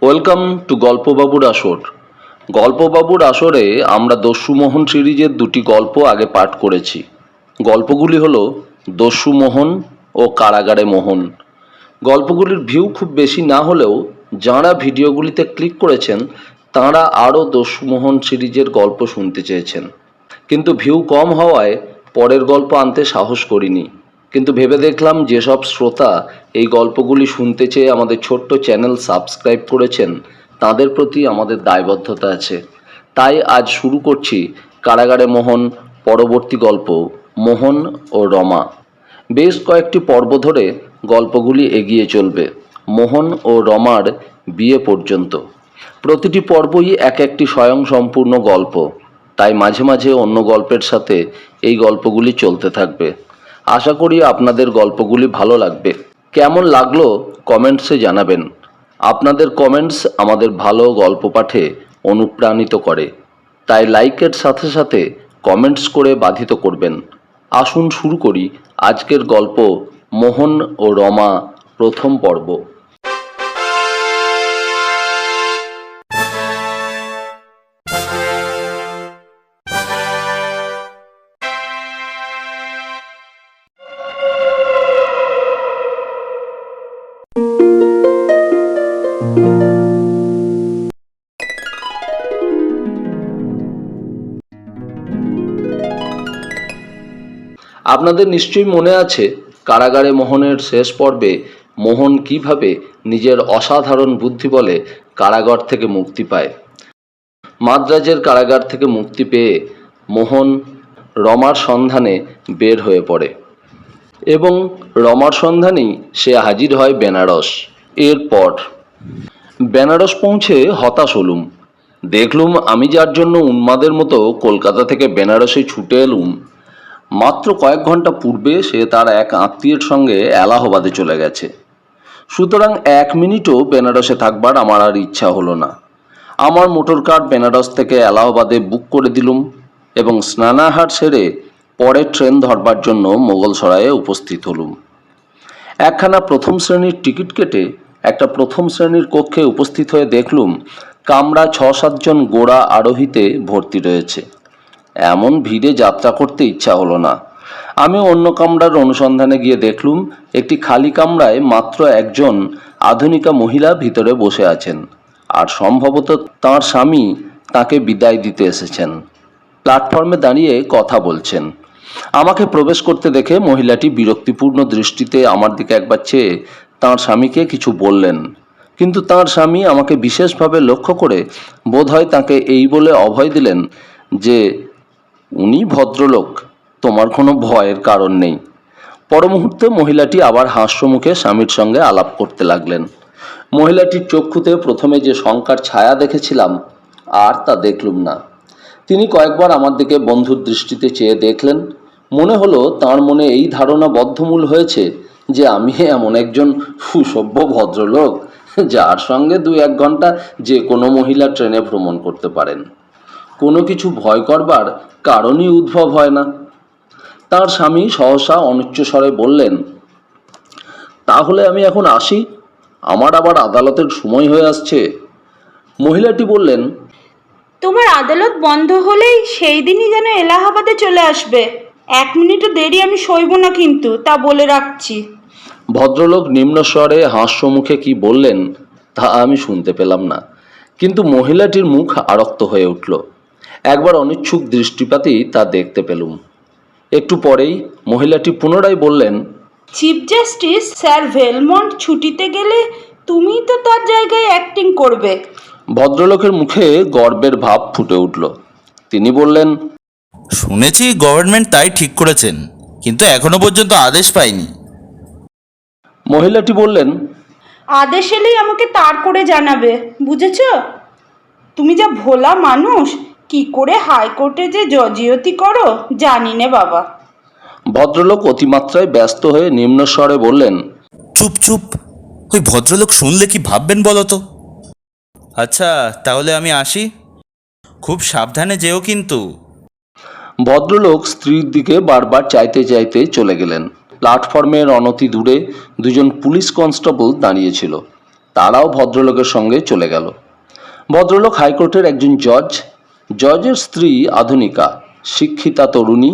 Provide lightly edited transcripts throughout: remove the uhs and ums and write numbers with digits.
Welcome to গল্পবাবুর আসর। গল্পবাবুর আসরে আমরা দস্যুমোহন সিরিজের দুটি গল্প আগে পাঠ করেছি। গল্পগুলি হলো দস্যুমোহন ও কারাগারে মোহন। গল্পগুলির ভিউ খুব বেশি না হলেও যাঁরা ভিডিওগুলিতে ক্লিক করেছেন তাঁরা আরও দস্যুমোহন সিরিজের গল্প শুনতে চেয়েছেন, কিন্তু ভিউ কম হওয়ায় পরের গল্প আনতে সাহস করিনি। কিন্তু ভেবে দেখলাম যেসব শ্রোতা এই গল্পগুলি শুনতে চেয়ে আমাদের ছোট্ট চ্যানেল সাবস্ক্রাইব করেছেন তাদের প্রতি আমাদের দায়বদ্ধতা আছে। তাই আজ শুরু করছি কারাগারে মোহন পরবর্তী গল্প, মোহন ও রমা। বেশ কয়েকটি পর্ব ধরে গল্পগুলি এগিয়ে চলবে মোহন ও রমার বিয়ে পর্যন্ত। প্রতিটি পর্বই এক একটি স্বয়ংসম্পূর্ণ গল্প, তাই মাঝে মাঝে অন্য গল্পের সাথে এই গল্পগুলি চলতে থাকবে। আশা করি আপনাদের গল্পগুলি ভালো লাগবে। কেমন লাগলো কমেন্টসে জানাবেন। আপনাদের কমেন্টস আমাদের ভালো গল্প পাঠে অনুপ্রাণিত করে, তাই লাইকের সাথে সাথে কমেন্টস করে বাধিত করবেন। আসুন শুরু করি আজকের গল্প, মোহন ও রমা প্রথম পর্ব। আপনাদের নিশ্চয়ই মনে আছে কারাগারে মোহনের শেষ পর্বে মোহন কিভাবে নিজের অসাধারণ বুদ্ধি বলে কারাগার থেকে মুক্তি পায়। মাদ্রাজের কারাগার থেকে মুক্তি পেয়ে মোহন রমার সন্ধানে বের হয়ে পড়ে এবং রমার সন্ধানেই সে হাজির হয় বেনারস। এরপর বেনারস পৌঁছে হতাশ হলুম। দেখলুম আমি যার জন্য উন্মাদের মতো কলকাতা থেকে বেনারসে ছুটে এলুম, মাত্র কয়েক ঘন্টা পূর্বে সে তার এক আত্মীয়ের সঙ্গে এলাহাবাদে চলে গেছে। সুতরাং এক মিনিটও বেনারসে থাকবার আমার আর ইচ্ছা হলো না। আমার মোটর কার বেনারস থেকে এলাহাবাদে বুক করে দিলুম এবং স্নানাহার সেরে পরের ট্রেন ধরবার জন্য মোগলসরায়ে উপস্থিত হলুম। একখানা প্রথম শ্রেণীর টিকিট কেটে একটা প্রথম শ্রেণীর কক্ষে উপস্থিত হয়ে দেখলুম কামরা ৬-৭ জন গোড়া আরোহীতে ভর্তি রয়েছে। এমন ভিড়ে যাত্রা করতে ইচ্ছা হলো না। আমি অন্য কামরার অনুসন্ধানে গিয়ে দেখলুম একটি খালি কামরায় মাত্র একজন আধুনিকা মহিলা ভিতরে বসে আছেন, আর সম্ভবত তাঁর স্বামী তাকে বিদায় দিতে এসেছেন। প্ল্যাটফর্মে দাঁড়িয়ে কথা বলছেন। আমাকে প্রবেশ করতে দেখে মহিলাটি বিরক্তিপূর্ণ দৃষ্টিতে আমার দিকে একবার চেয়ে তাঁর স্বামীকে কিছু বললেন, কিন্তু তাঁর স্বামী আমাকে বিশেষভাবে লক্ষ্য করে বোধহয় তাকে এই বলে অভয় দিলেন যে উনি ভদ্রলোক, তোমার কোনো ভয়ের কারণ নেই। পর মুহূর্তে মহিলাটি আবার হাস্যমুখে স্বামীর সঙ্গে আলাপ করতে লাগলেন। মহিলাটির চক্ষুতে প্রথমে যে শঙ্কার ছায়া দেখেছিলাম আর তা দেখলুম না। তিনি কয়েকবার আমার দিকে বন্ধুর দৃষ্টিতে চেয়ে দেখলেন। মনে হলো তাঁর মনে এই ধারণা বদ্ধমূল হয়েছে যে আমি এমন একজন সুসভ্য ভদ্রলোক যার সঙ্গে ২-১ ঘন্টা যে কোনো মহিলা ট্রেনে ভ্রমণ করতে পারেন। কোনো কিছু ভয় করবার কারণই উদ্ভব হয় না। তার স্বামী সহসা অনুচ্চস্বরে বললেন, তাহলে আমি এখন আসি, আমার আবার আদালতের সময় হয়ে আসছে। মহিলাটি বললেন, তোমার আদালত বন্ধ হলেই সেই দিনই যেন এলাহাবাদে চলে আসবে। ১ মিনিটও দেরি আমি সইব না, কিন্তু তা বলে রাখছি। ভদ্রলোক নিম্নস্বরে হাস্যমুখে কি বললেন তা আমি শুনতে পেলাম না, কিন্তু মহিলাটির মুখ আরক্ত হয়ে উঠল। একবার অনিচ্ছুক দৃষ্টিপাতেই তা দেখতে পেলুম। একটু পরেই মহিলাটি পুনরায় বললেন, চিফ জাস্টিস স্যার ভেলমন্ট ছুটিতে গেলে তুমি তো তার জায়গায় অ্যাক্টিং করবে। ভদ্রলোকের মুখে গর্বের ভাব ফুটে উঠল। তিনি বললেন, শুনেছি গভর্নমেন্ট তাই ঠিক করেছেন, কিন্তু এখনো পর্যন্ত আদেশ পাইনি। মহিলাটি বললেন, আদেশ এলেই আমাকে তার করে জানাবে, বুঝেছ? তুমি যা ভোলা মানুষ, কি করে হাইকোর্টে যে জজিয়তি করো জানি নে বাবা। ভদ্রলোক অতিমাত্রায় ব্যস্ত হয়ে নিম্নস্বরে বললেন, চুপ চুপ, ওই ভদ্রলোক শুনলে কি ভাববেন বলো তো। আচ্ছা, তাহলে আমি আসি, খুব সাবধানে যেও কিন্তু। ভদ্রলোক স্ত্রীর দিকে বারবার চাইতে চাইতে চলে গেলেন। প্ল্যাটফর্মের অনতি দূরে দুজন পুলিশ কনস্টেবল দাঁড়িয়েছিল। তারাও ভদ্রলোকের সঙ্গে চলে গেল। ভদ্রলোক হাইকোর্টের একজন জজ। জজের স্ত্রী আধুনিকা, শিক্ষিতা তরুণী,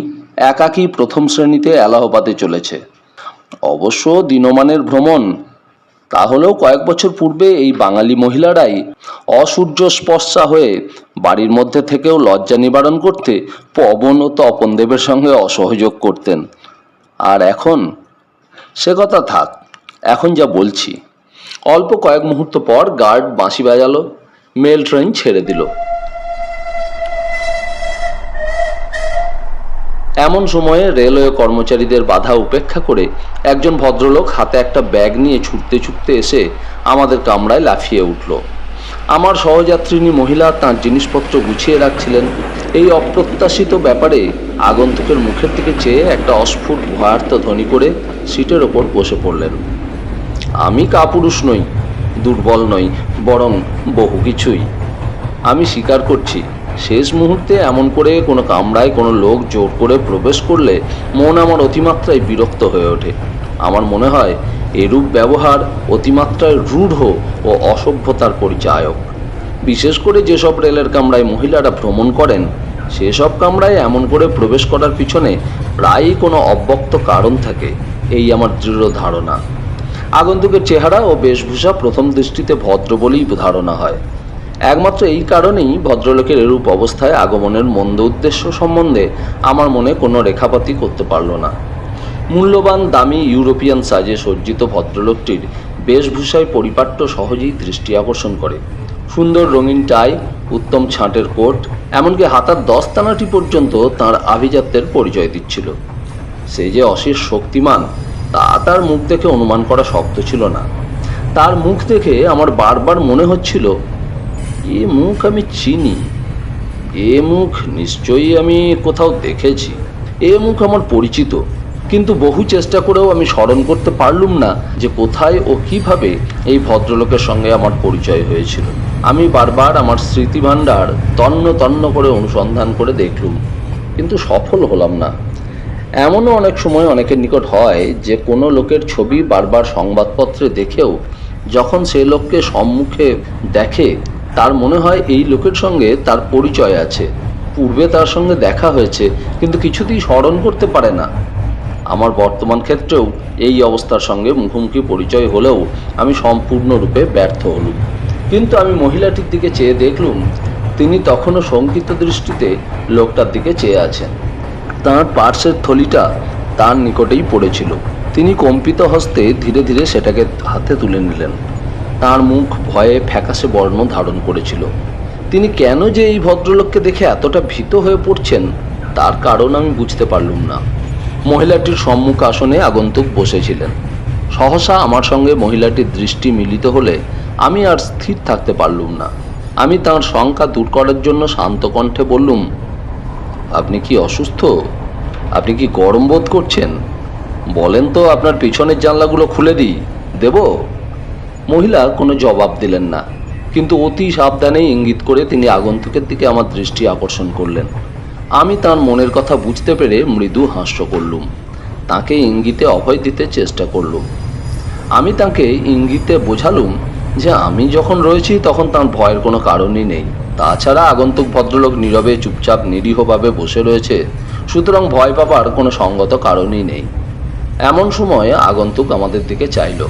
একাকী প্রথম শ্রেণীতে এলাহাবাদে চলেছে। অবশ্য দিনমানের ভ্রমণ। তাহলেও কয়েক বছর পূর্বে এই বাঙালি মহিলারাই অসূর্য স্পর্শা হয়ে বাড়ির মধ্যে থেকেও লজ্জা নিবারণ করতে পবন ও তপনদেবের সঙ্গে অসহযোগ করতেন। আর এখন সে কথা থাক, এখন যা বলছি। অল্প কয়েক মুহূর্ত পর গার্ড বাঁশি বাজালো, মেল ট্রেন ছেড়ে দিল। এমন সময়ে রেলওয়ে কর্মচারীদের বাধা উপেক্ষা করে একজন ভদ্রলোক হাতে একটা ব্যাগ নিয়ে ছুটতে ছুটতে এসে আমাদের কামরায় লাফিয়ে উঠল। আমার সহযাত্রিনী মহিলা তাঁর জিনিসপত্র গুছিয়ে রাখছিলেন। এই অপ্রত্যাশিত ব্যাপারে আগন্তুকের মুখের দিকে চেয়ে একটা অস্ফুট ভয়ার্ত ধ্বনি করে সিটের ওপর বসে পড়লেন। আমি কাপুরুষ নই, দুর্বল নই, বরং বহু কিছুই। আমি স্বীকার করছি, শেষ মুহূর্তে এমন করে কোনো কামরায় কোনো লোক জোর করে প্রবেশ করলে মন আমার অতিমাত্রায় বিরক্ত হয়ে ওঠে। আমার মনে হয় এরূপ ব্যবহার অতিমাত্রায় রূঢ় ও অসভ্যতার পরিচায়ক। বিশেষ করে যেসব রেলের কামরায় মহিলারা ভ্রমণ করেন, সেসব কামরায় এমন করে প্রবেশ করার পিছনে প্রায়ই কোনো অব্যক্ত কারণ থাকে, এই আমার দৃঢ় ধারণা। আগন্তুকের চেহারা ও বেশভূষা প্রথম দৃষ্টিতে ভদ্র বলেই ধারণা হয়। একমাত্র এই কারণেই ভদ্রলোকের এরূপ অবস্থায় আগমনের মন্দ উদ্দেশ্য সম্বন্ধে আমার মনে কোনো রেখাপাতই করতে পারল না। মূল্যবান দামি ইউরোপিয়ান সাজে সজ্জিত ভদ্রলোকটির বেশভূষায় পরিপাট্য সহজেই দৃষ্টি আকর্ষণ করে। সুন্দর রঙিন টাই, উত্তম ছাঁটের কোট, এমনকি হাতার দস্তানাটি পর্যন্ত তাঁর আভিজাত্যের পরিচয় দিচ্ছিল। সে যে অশেষ শক্তিমান তা তার মুখ দেখে অনুমান করা শক্ত ছিল না। তার মুখ দেখে আমার বারবার মনে হচ্ছিল, এ মুখ আমি চিনি, এ মুখ নিশ্চয়ই আমি কোথাও দেখেছি, এ মুখ আমার পরিচিত। কিন্তু বহু চেষ্টা করেও আমি স্মরণ করতে পারলুম না যে কোথায় ও কিভাবে এই ভদ্রলোকের সঙ্গে আমার পরিচয় হয়েছিল। আমি বারবার আমার স্মৃতিভাণ্ডার তন্ন তন্ন করে অনুসন্ধান করে দেখলুম, কিন্তু সফল হলাম না। এমনও অনেক সময় অনেকের নিকট হয় যে কোনো লোকের ছবি বারবার সংবাদপত্রে দেখেও যখন সে লোককে সম্মুখে দেখে তার মনে হয় এই লোকের সঙ্গে তার পরিচয় আছে, পূর্বে তার সঙ্গে দেখা হয়েছে, কিন্তু কিছুতেই স্মরণ করতে পারে না। আমার বর্তমান ক্ষেত্রেও এই অবস্থার সঙ্গে মুখোমুখি পরিচয় হলেও আমি সম্পূর্ণরূপে ব্যর্থ হলুম। কিন্তু আমি মহিলাটির দিকে চেয়ে দেখলুম, তিনি তখনও শঙ্কিত দৃষ্টিতে লোকটার দিকে চেয়ে আছেন। তাঁর পার্সের থলিটা তার নিকটেই পড়েছিল। তিনি কম্পিত হস্তে ধীরে ধীরে সেটাকে হাতে তুলে নিলেন। তাঁর মুখ ভয়ে ফ্যাকাশে বর্ণ ধারণ করেছিল। তিনি কেন যে এই ভদ্রলোককে দেখে এতটা ভীত হয়ে পড়ছেন তার কারণ আমি বুঝতে পারলুম না। মহিলাটির সম্মুখ আসনে আগন্তুক বসেছিলেন। সহসা আমার সঙ্গে মহিলাটির দৃষ্টি মিলিত হলে আমি আর স্থির থাকতে পারলুম না। আমি তাঁর শঙ্কা দূর করার জন্য শান্ত কণ্ঠে বললুম, আপনি কি অসুস্থ? আপনি কি গরম বোধ করছেন? বলেন তো, আপনার পিছনের জানলাগুলো খুলে দেব? মহিলা কোনো জবাব দিলেন না, কিন্তু অতি সাবধানে ইঙ্গিত করে তিনি আগন্তুকের দিকে আমার দৃষ্টি আকর্ষণ করলেন। আমি তার মনের কথা বুঝতে পেরে মৃদু হাস্য করলুম। তাকে ইঙ্গিতে অভয় দিতে চেষ্টা করলুম। আমি তাকে ইঙ্গিতে বোঝালুম যে আমি যখন রয়েছি তখন তার ভয়ের কোনো কারণই নেই। তাছাড়া আগন্তুক ভদ্রলোক নীরবে চুপচাপ নিরীহভাবে বসে রয়েছে, সুতরাং ভয় পাবার কোনো সঙ্গত কারণই নেই। এমন সময় আগন্তুক আমাদের দিকে চাইল।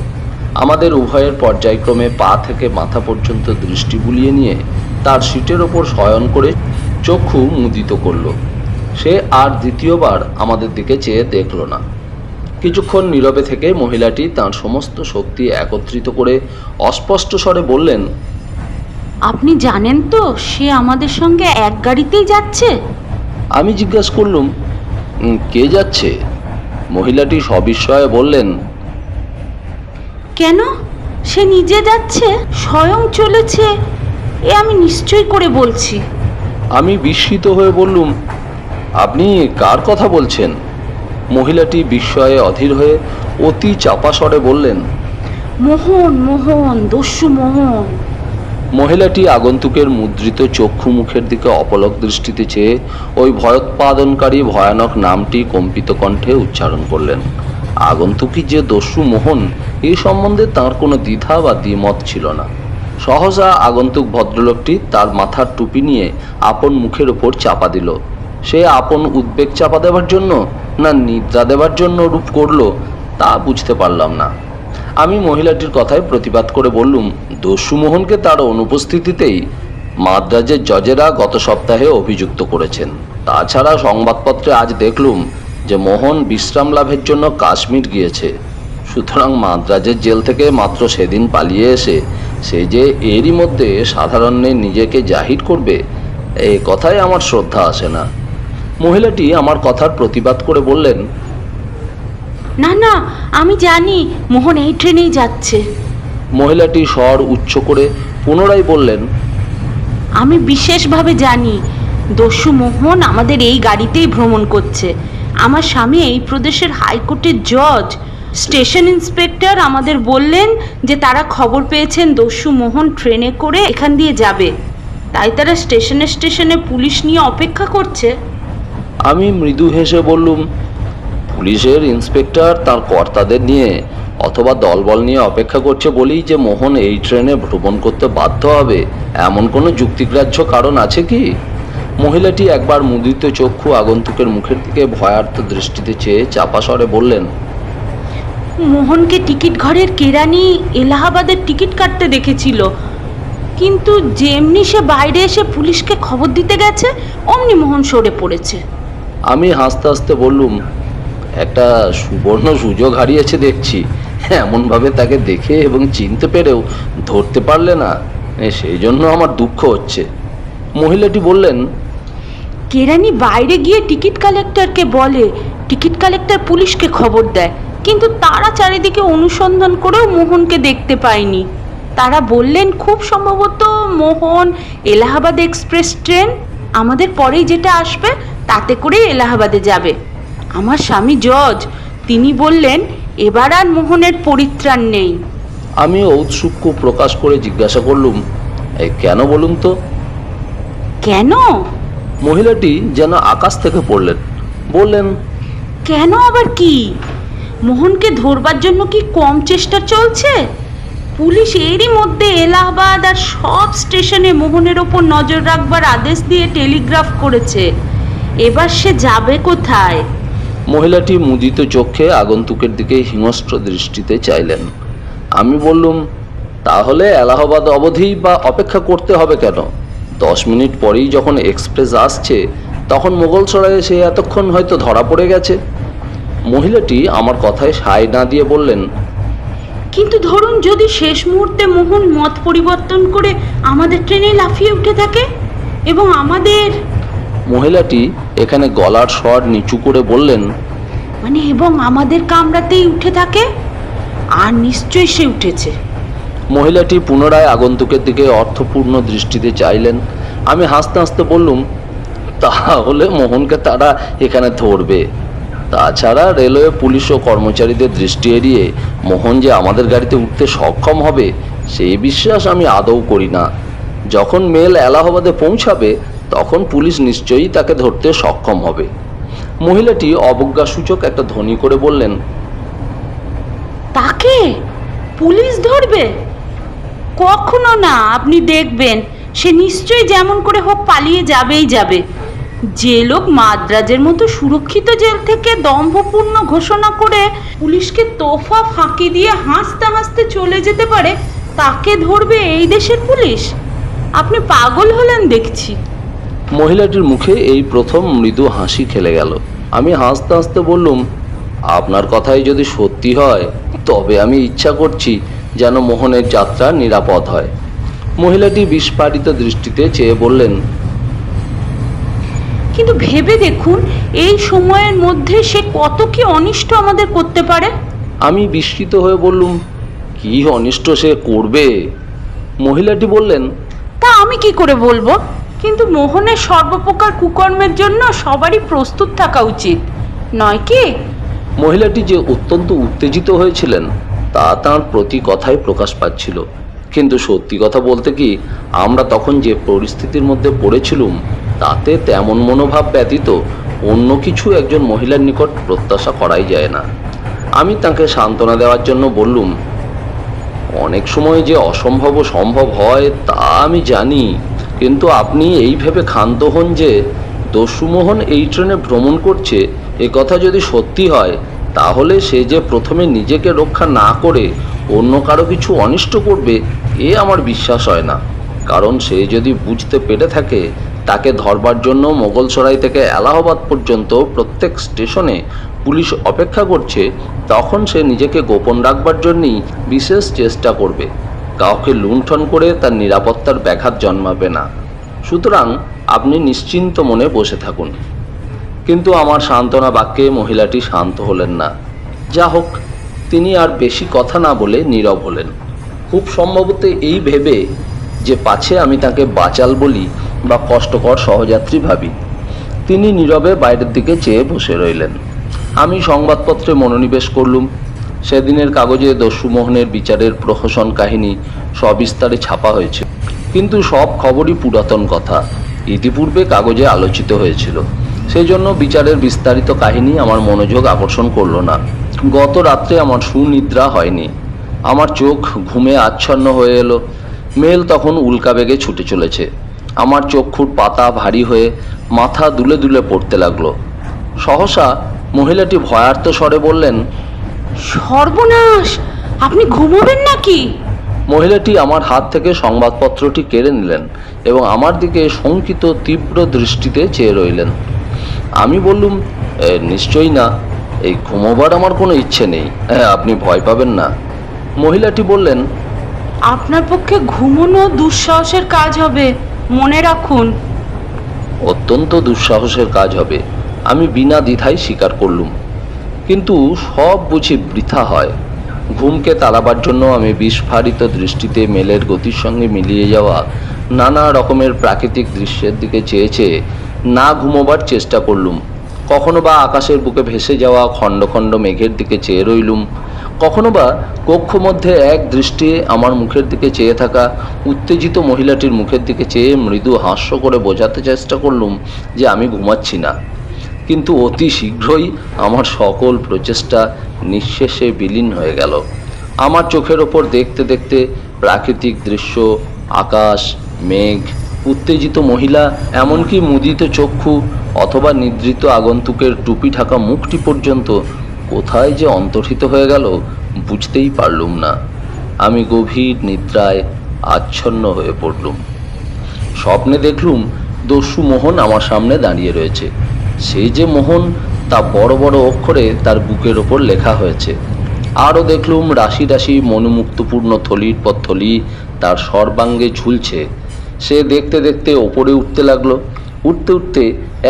আমাদের উভয়ের পর্যায়ক্রমে পা থেকে মাথা পর্যন্ত দৃষ্টি বুলিয়ে নিয়ে তার সিটের ওপর শয়ন করে চক্ষু মুদিত করল। সে আর দ্বিতীয়বার আমাদের দিকে চেয়ে দেখল না। কিছুক্ষণ নীরবে থেকে মহিলাটি তার সমস্ত শক্তি একত্রিত করে অস্পষ্ট স্বরে বললেন, আপনি জানেন তো সে আমাদের সঙ্গে এক গাড়িতেই যাচ্ছে? আমি জিজ্ঞাসা করলুম, কে যাচ্ছে? মহিলাটি সবিস্ময়ে বললেন, কেন, সে নিজে যাচ্ছে, স্বয়ং চলেছে, এ আমি নিশ্চয় করে বলছি। আমি বিস্মিত হয়ে বললুম, আপনি কার কথা বলছেন? মহিলাটি বিস্ময়ে অধীর হয়ে অতি চাপা স্বরে বললেন, মোহন, মোহন, দস্যু মোহন। মহিলাটি আগন্তুকের মুদ্রিত চক্ষু মুখের দিকে অপলক দৃষ্টিতে চেয়ে ওই ভয়োৎপাদনকারী ভয়ানক নামটি কম্পিত কণ্ঠে উচ্চারণ করলেন। আগন্তুকই যে দস্যু মোহন এই সম্বন্ধে তার কোনো দ্বিধা বা দ্বিমত ছিল না। সহসা আগন্তুক ভদ্রলোকটি তার মাথার টুপি নিয়ে আপন মুখের ওপর চাপা দিল। সে আপন উদ্বেগ চাপা দেবার জন্য না নিদ্রা দেবার জন্য রূপ করলো তা বুঝতে পারলাম না। আমি মহিলাটির কথায় প্রতিবাদ করে বললুম, দস্যু মোহনকে তার অনুপস্থিতিতেই মাদ্রাজের জজেরা গত সপ্তাহে অভিযুক্ত করেছেন। তাছাড়া সংবাদপত্রে আজ দেখলুম যে মোহন বিশ্রাম লাভের জন্য কাশ্মীর গিয়েছে। সুতরাং মাদ্রাজের জেল থেকে মাত্র সেদিন পালিয়ে এসে সে যে এরই মধ্যে সাধারণে নিজেকে জাহির করবে, এই কথায় আমার শ্রদ্ধা আসে না। মহিলাটি আমার কথার প্রতিবাদ করে বললেন, না না, আমি জানি মোহন এই ট্রেনেই যাচ্ছে। মহিলাটি স্বর উচ্চ করে পুনরায় বললেন, আমি বিশেষভাবে জানি দস্যু মোহন আমাদের এই গাড়িতেই ভ্রমণ করছে। আমার স্বামী এই প্রদেশের হাইকোর্টের জজ, স্টেশন ইন্সপেক্টর আমাদের বললেন যে তারা খবর পেয়েছেন দস্যু মোহন ট্রেনে করে এখান দিয়ে যাবে, তাই তারা স্টেশনে স্টেশনে পুলিশ নিয়ে অপেক্ষা করছে। আমি মৃদু হেসে বললুম, পুলিশের ইন্সপেক্টর তার কর্তাদের নিয়ে অথবা দলবল নিয়ে অপেক্ষা করছে বলেই যে মোহন এই ট্রেনে ভ্রমণ করতে বাধ্য হবে এমন কোনো যুক্তিগ্রাহ্য কারণ আছে কি? মহিলাটি একবার মুদিত চক্ষু আগন্তুকের মুখের দিকে ভয়ার্থ দৃষ্টিতে চেয়ে চাপা স্বরে বললেন, মোহনকে টিকিট ঘরের কেরানি এলাহাবাদের টিকিট কাটতে দেখেছিল, কিন্তু যেমনি সে বাইরে এসে পুলিশকে খবর দিতে গেছে অমনি মোহন সরে পড়েছে। আমি হাসতে হাসতে বললুম, একটা সুবর্ণ সুযোগ হারিয়েছে দেখছি। এমনভাবে তাকে দেখে এবং চিনতে পেরেও ধরতে পারলে না, সেই জন্য আমার দুঃখ হচ্ছে। মহিলাটি বললেন, কেরানি বাইরে গিয়ে টিকিট কালেক্টরকে বলে, টিকিট কালেক্টর পুলিশকে খবর দেয়, কিন্তু তারা চারিদিকে অনুসন্ধান করেও মোহনকে দেখতে পায়নি। তারা বললেন খুব সম্ভবত মোহন এলাহাবাদ এক্সপ্রেস ট্রেন আমাদের পরেই যেটা আসবে তাতে করে এলাহাবাদে যাবে। আমার স্বামী জজ, তিনি বললেন এবার আর মোহনের পরিত্রাণ নেই। আমি ঔৎসুক্য প্রকাশ করে জিজ্ঞাসা করলুম, এই কেন বলুন তো? কেন? মহিলাটি যেন আকাশ থেকে পড়লেন, বললেন, কেন আবার কি? মোহনকে ধরবার জন্য কি কম চেষ্টা চলছে? পুলিশ এরই মধ্যে এলাহাবাদ আর সব স্টেশনে মোহনের ওপর নজর রাখবার আদেশ দিয়ে টেলিগ্রাফ করেছে। এবার সে যাবে কোথায়? মহিলাটি মুদিত চোখে আগন্তুকের দিকে হিংস্র দৃষ্টিতে চাইলেন। আমি বললুম, তাহলে এলাহাবাদ অবধি বা অপেক্ষা করতে হবে কেন? 10 মিনিট পরেই যখন এক্সপ্রেস আসছে তখন মোগলসরায়ে সে এতক্ষণ হয়তো ধরা পড়ে গেছে। মহিলাটি আমার কথায় সায় না দিয়ে বললেন, কিন্তু ধরুন যদি শেষ মুহূর্তে মোহন মত পরিবর্তন করে আমাদের ট্রেনে লাফিয়ে উঠে থাকে এবং আমাদের... মহিলাটি এখানে গলার স্বর নিচু করে বললেন, এবং আমাদের কামরাতেই উঠে থাকে? আর নিশ্চয়ই সে উঠেছে। মহিলাটি পুনরায় আগন্তুকের দিকে অর্থপূর্ণ দৃষ্টিতে চাইলেন। আমি হাসতে হাসতে বললুম, তাহলে মোহনকে তারা এখানে ধরবে। তাছাড়া রেলওয়ে পুলিশ ও কর্মচারীদের দৃষ্টি এড়িয়ে মোহন যে আমাদের গাড়িতে উঠতে সক্ষম হবে সেই বিশ্বাস আমি আদৌ করি না। যখন মেল এলাহাবাদে পৌঁছাবে তখন পুলিশ নিশ্চয়ই তাকে ধরতে সক্ষম হবে। মহিলাটি অবজ্ঞাসূচক একটা ধ্বনি করে বললেন, তাকে পুলিশ ধরবে? কখনো না, আপনি দেখবেন সে নিশ্চয়ই যেমন করে হোক পালিয়ে যাবেই যাবে। যে লোক মাদ্রাজের মতো সুরক্ষিত জেল থেকে দম্ভপূর্ণ ঘোষণা করে পুলিশকে তোফা ফাঁকি দিয়ে হাসতে হাসতে চলে যেতে পারে, তাকে ধরবে এই দেশের পুলিশ? আপনি পাগল হলেন দেখছি। মহিলাটির মুখে এই প্রথম মৃদু হাসি খেলে গেল। আমি হাসতে হাসতে বললুম, আপনার কথাই যদি সত্যি হয় তবে আমি ইচ্ছা করছি যেন মোহনের যাত্রা নিরাপদ হয়। মহিলাটি বিস্ফারিত দৃষ্টিতে চেয়ে বললেন, কিন্তু ভেবে দেখুন এই সময়ের মধ্যে সে কত কি অনিষ্ট আমাদের করতে পারে। আমি বিস্মিত হয়ে বললুম, কি অনিষ্ট সে করবে? মহিলাটি বললেন, তা আমি কি করে বলবো, কিন্তু মোহনের সর্বপ্রকার কুকর্মের জন্য সবারই প্রস্তুত থাকা উচিত নয় কি? মহিলাটি যে অত্যন্ত উত্তেজিত হয়েছিলেন তা তাঁর প্রতি কথায় প্রকাশ পাচ্ছিল। কিন্তু সত্যি কথা বলতে কি, আমরা তখন যে পরিস্থিতির মধ্যে পড়েছিলুম তাতে তেমন মনোভাব ব্যতীত অন্য কিছু একজন মহিলার নিকট প্রত্যাশা করাই যায় না। আমি তাকে সান্ত্বনা দেওয়ার জন্য বললুম, অনেক সময় যে অসম্ভব সম্ভব হয় তা আমি জানি, কিন্তু আপনি এই ভেবে ক্ষান্ত হন যে দস্যুমোহন এই ট্রেনে ভ্রমণ করছে এ কথা যদি সত্যি হয়, তাহলে সে যে প্রথমে নিজেকে রক্ষা না করে অন্য কারো কিছু অনিষ্ট করবে এ আমার বিশ্বাস হয় না। কারণ সে যদি বুঝতে পেরে থাকে তাকে ধরবার জন্য মোগলসরাই থেকে এলাহাবাদ পর্যন্ত প্রত্যেক স্টেশনে পুলিশ অপেক্ষা করছে, তখন সে নিজেকে গোপন রাখবার জন্যই বিশেষ চেষ্টা করবে, কাউকে লুণ্ঠন করে তার নিরাপত্তার ব্যাঘাত জন্মাবে না। সুতরাং আপনি নিশ্চিন্ত মনে বসে থাকুন। কিন্তু আমার সান্ত্বনা বাক্যে মহিলাটি শান্ত হলেন না। যা হোক, তিনি আর বেশি কথা না বলে নীরব হলেন, খুব সম্ভবত এই ভেবে যে পাছে আমি তাকে বাচাল বলি বা কষ্টকর সহযাত্রী ভাবি। তিনি নীরবে বাইরের দিকে চেয়ে বসে রইলেন। আমি সংবাদপত্রে মনোনিবেশ করলুম। সেদিনের কাগজে দস্যুমোহনের বিচারের প্রহসন কাহিনী সবিস্তারে ছাপা হয়েছে, কিন্তু সব খবরই পুরাতন কথা, ইতিপূর্বে কাগজে আলোচিত হয়েছিল। সেই জন্য বিচারের বিস্তারিত কাহিনী আমার মনোযোগ আকর্ষণ করল না। গত রাত্রে আমার সুনিদ্রা হয়নি। আমার চোখ ঘুমে আচ্ছন্ন হয়ে এলো। মেল তখন উল্কা বেগে ছুটে চলেছে। আমার চক্ষুর পাতা ভারী হয়ে মাথা দুলে দুলে পড়তে লাগলো। সহসা মহিলাটি ভয়ার্ত স্বরে বললেন, সর্বনাশ, আপনি ঘুমোবেন নাকি? মহিলাটি আমার হাত থেকে সংবাদপত্রটি কেড়ে নিলেন এবং আমার দিকে শঙ্কিত তীব্র দৃষ্টিতে চেয়ে রইলেন। আমি বললুম, নিশ্চয়ই না, এই ঘুমোবার আমার কোনো ইচ্ছে নেই, আপনি ভয় পাবেন না। মহিলাটি বললেন, আপনার পক্ষে ঘুমোনো দুঃসাহসের কাজ হবে, মনে রাখুন। অত্যন্ত দুঃসাহসের কাজ হবে, আমি বিনা দ্বিধায় স্বীকার করলুম। কিন্তু সব বুঝি বৃথা হয়। ঘুমকে তাড়াবার জন্য আমি বিস্ফারিত দৃষ্টিতে মেলের গতির সঙ্গে মিলিয়ে যাওয়া নানা রকমের প্রাকৃতিক দৃশ্যের দিকে চেয়ে চেয়ে না ঘুমোবার চেষ্টা করলুম। কখনো বা আকাশের বুকে ভেসে যাওয়া খণ্ড খণ্ড মেঘের দিকে চেয়ে রইলুম, কখনো বা কক্ষ মধ্যে এক দৃষ্টি আমার মুখের দিকে চেয়ে থাকা উত্তেজিত মহিলাটির মুখের দিকে চেয়ে মৃদু হাস্য করে বোঝাতে চেষ্টা করলুম যে আমি ঘুমাচ্ছি না। কিন্তু অতি শীঘ্রই আমার সকল প্রচেষ্টা নিঃশেষে বিলীন হয়ে গেল। আমার চোখের ওপর দেখতে দেখতে প্রাকৃতিক দৃশ্য, আকাশ, মেঘ, উত্তেজিত মহিলা, এমনকি মুদিত চক্ষু অথবা নিদ্রিত আগন্তুকের টুপি ঢাকা মুখটি পর্যন্ত কোথায় যে অন্তর্হিত হয়ে গেল বুঝতেই পারলুম না। আমি গভীর নিদ্রায় আচ্ছন্ন হয়ে পড়লুম। স্বপ্নে দেখলুম দস্যুমোহন আমার সামনে দাঁড়িয়ে রয়েছে। সেই যে মোহন তা বড় বড় অক্ষরে তার বুকের ওপর লেখা হয়েছে। আরও দেখলুম রাশি রাশি মনোমুক্তপূর্ণ থলির পর থলি তার সর্বাঙ্গে ঝুলছে। সে দেখতে দেখতে ওপরে উঠতে লাগলো। উঠতে উঠতে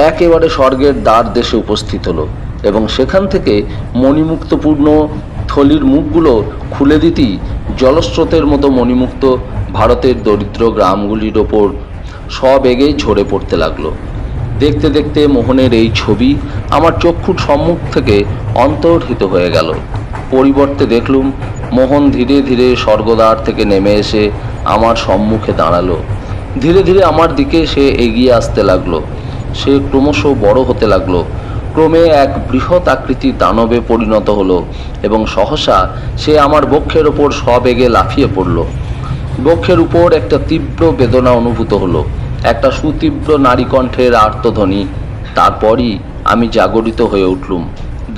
একেবারে স্বর্গের দ্বার দেশে উপস্থিত হলো এবং সেখান থেকে মণিমুক্তপূর্ণ থলির মুখগুলো খুলে দিতেই জলস্রোতের মতো মণিমুক্ত ভারতের দরিদ্র গ্রামগুলির ওপর সবেগেই ঝরে পড়তে লাগলো। দেখতে দেখতে মোহনের এই ছবি আমার চক্ষুর সম্মুখ থেকে অন্তর্হিত হয়ে গেল। পরিবর্তে দেখলুম মোহন ধীরে ধীরে স্বর্গদ্বার থেকে নেমে এসে আমার সম্মুখে দাঁড়ালো। ধীরে ধীরে আমার দিকে সে এগিয়ে আসতে লাগলো। সে ক্রমশ বড় হতে লাগলো, ক্রমে এক বৃহৎ আকৃতির দানবে পরিণত হলো এবং সহসা সে আমার বক্ষের ওপর সবেগে লাফিয়ে পড়ল। বক্ষের উপর একটা তীব্র বেদনা অনুভূত হলো, একটা সুতীব্র নারী কণ্ঠের আর্তধ্বনি। তারপরই আমি জাগরিত হয়ে উঠলুম।